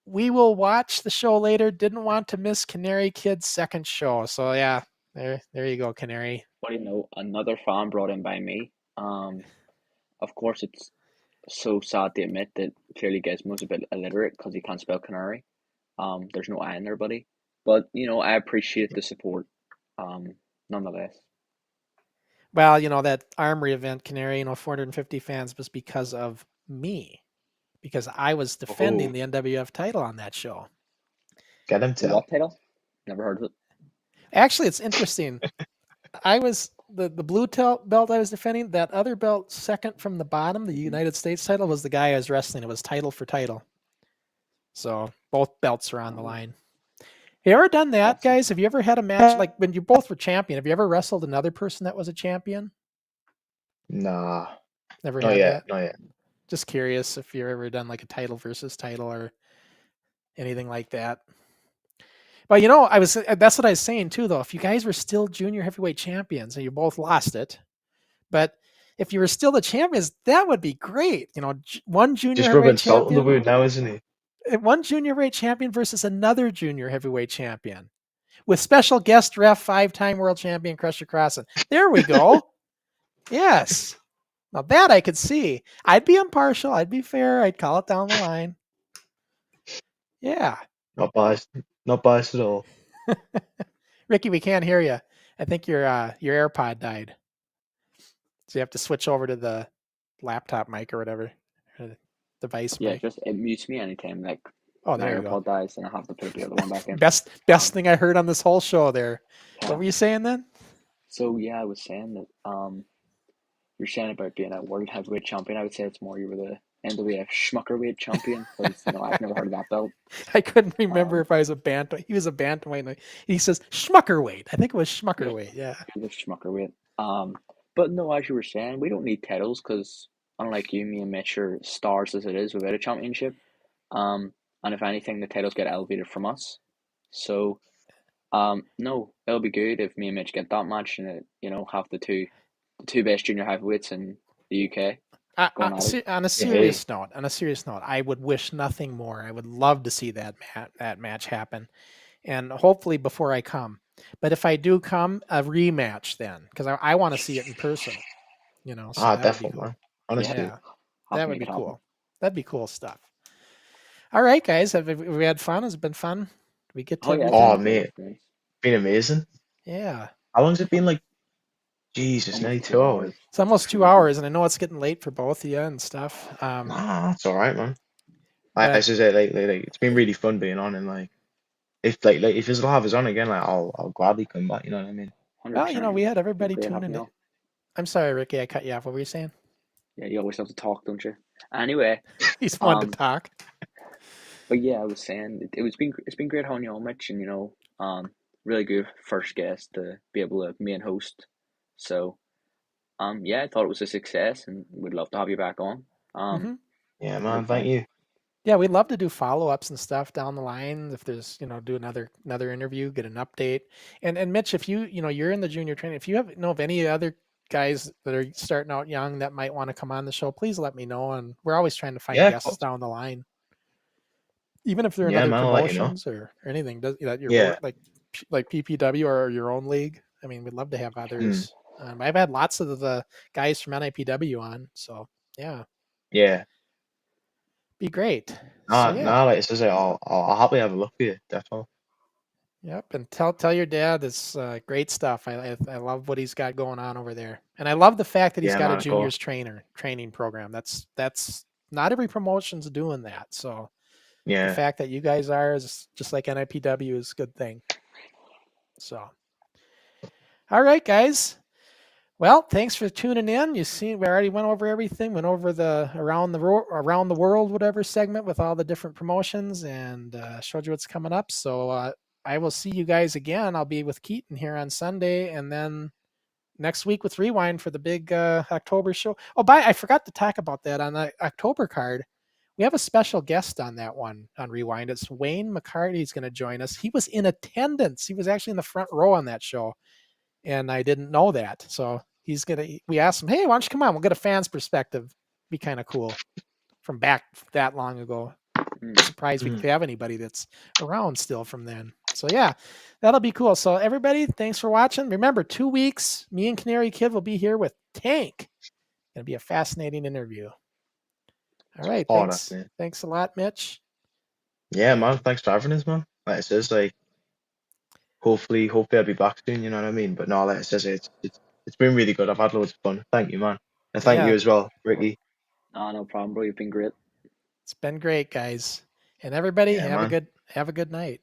We will watch the show later. Didn't want to miss Canary Kid's second show. So yeah, there you go, Canary. What do you know? Another fan brought in by me. Of course, it's so sad to admit that clearly Gizmo's a bit illiterate because he can't spell canary. There's no I in there, buddy. But I appreciate the support. Nonetheless. Well, that Armory event, Canary, 450 fans was because of me. Because I was defending the NWF title on that show. Get him to what title? Never heard of it. Actually, it's interesting. I was the blue belt I was defending. That other belt, second from the bottom, the United States title, was the guy I was wrestling. It was title for title. So both belts are on the line. Have you ever done that, guys? Have you ever had a match like when you both were champion? Have you ever wrestled another person that was a champion? Nah. Never had that? Not yet. Just curious if you've ever done like a title versus title or anything like that. But that's what I was saying too, though. If you guys were still junior heavyweight champions and you both lost it, but if you were still the champions, that would be great. One junior heavyweight champion. Just rubbing salt in the wound now, isn't he? One junior heavyweight champion versus another junior heavyweight champion with special guest ref, 5-time world champion Crusher Crossen. There we go. Yes. Now that I could see. I'd be impartial. I'd be fair. I'd call it down the line. Yeah. Not biased at all. Ricky, we can't hear you. I think your AirPod died. So you have to switch over to the laptop mic or whatever. Or the device mic. Yeah, it mutes me anytime there my AirPod dies and I have to put the other one back in. Best thing I heard on this whole show there. Yeah. What were you saying then? So yeah, I was saying that you're saying about being a world heavyweight champion. I would say it's more you were the NWF Schmuckerweight champion because I've never heard of that belt. I couldn't remember if I was a bantam. He was a bantamweight. He says Schmuckerweight. I think it was Schmuckerweight. Yeah. He was Schmuckerweight. But no, as you were saying, we don't need titles because unlike you, me and Mitch are stars as it is without a championship. And if anything, the titles get elevated from us. So, no, it'll be good if me and Mitch get that match and have the two best junior heavyweights in the UK. On a serious note, I would wish nothing more. I would love to see that match happen, and hopefully before I come. But if I do come, a rematch then, because I want to see it in person. So definitely, cool. Honestly, that would be cool. That'd be cool stuff. All right, guys, have we had fun? Has it been fun? Did we get to? Oh man, been amazing. Yeah. How long's it been? Like, Jesus, nearly 2 hours. It's almost 2 hours, and I know it's getting late for both of you and stuff. That's all right, man. I should say, like, it's been really fun being on, and if you'll have us on again, I'll gladly come back. You know what I mean? 100%. Well, we had everybody tuning in. I'm sorry, Ricky, I cut you off. What were you saying? Yeah, you always have to talk, don't you? Anyway, he's fun to talk. But yeah, I was saying it's been great having you on, Mitch, and really good first guest to be able to main host. So, yeah, I thought it was a success, and we'd love to have you back on. Yeah, man, thank you. Yeah, we'd love to do follow-ups and stuff down the line. If there's, do another interview, get an update. And Mitch, if you're in the junior training, if you know of any other guys that are starting out young that might want to come on the show, please let me know. And we're always trying to find Yeah, of guests course. down the line, even if they're in Yeah, other man, I'll let you know. promotions or anything that you're Yeah. like PPW or your own league. I mean, we'd love to have others. I've had lots of the guys from NIPW on, so yeah. Yeah. Be great. Nah, So yeah. nah, like it says, I'll happily have a look for you, definitely. Yep, and tell your dad it's great stuff. I love what he's got going on over there, and I love the fact that he's Yeah, got man, a of juniors course. training program. That's not every promotion's doing that. So the Yeah. fact that you guys are is just like NIPW is a good thing. So, all right, guys. Well, thanks for tuning in. You see, we already went over everything. Went over the around the world whatever segment with all the different promotions and showed you what's coming up. So I will see you guys again. I'll be with Keaton here on Sunday, and then next week with Rewind for the big October show. Oh, I forgot to talk about that on the October card. We have a special guest on that one on Rewind. It's Wayne McCarty. He's going to join us. He was in attendance. He was actually in the front row on that show, and I didn't know that. So we asked him, hey, why don't you come on? We'll get a fan's perspective. Be kind of cool from back that long ago. Surprised we could have anybody that's around still from then. So yeah, that'll be cool. So everybody, thanks for watching. Remember, 2 weeks, me and Canary Kid will be here with Tank. It'll be a fascinating interview. All right, thanks. Thanks a lot, Mitch. Yeah, man, thanks for having us, man. Like it says, like hopefully I'll be back soon, you know what I mean? But no, like it says, it's been really good. I've had loads of fun. Thank you, man. And thank you as well, Ricky. No problem, bro. You've been great. It's been great, guys. And everybody, have a good night.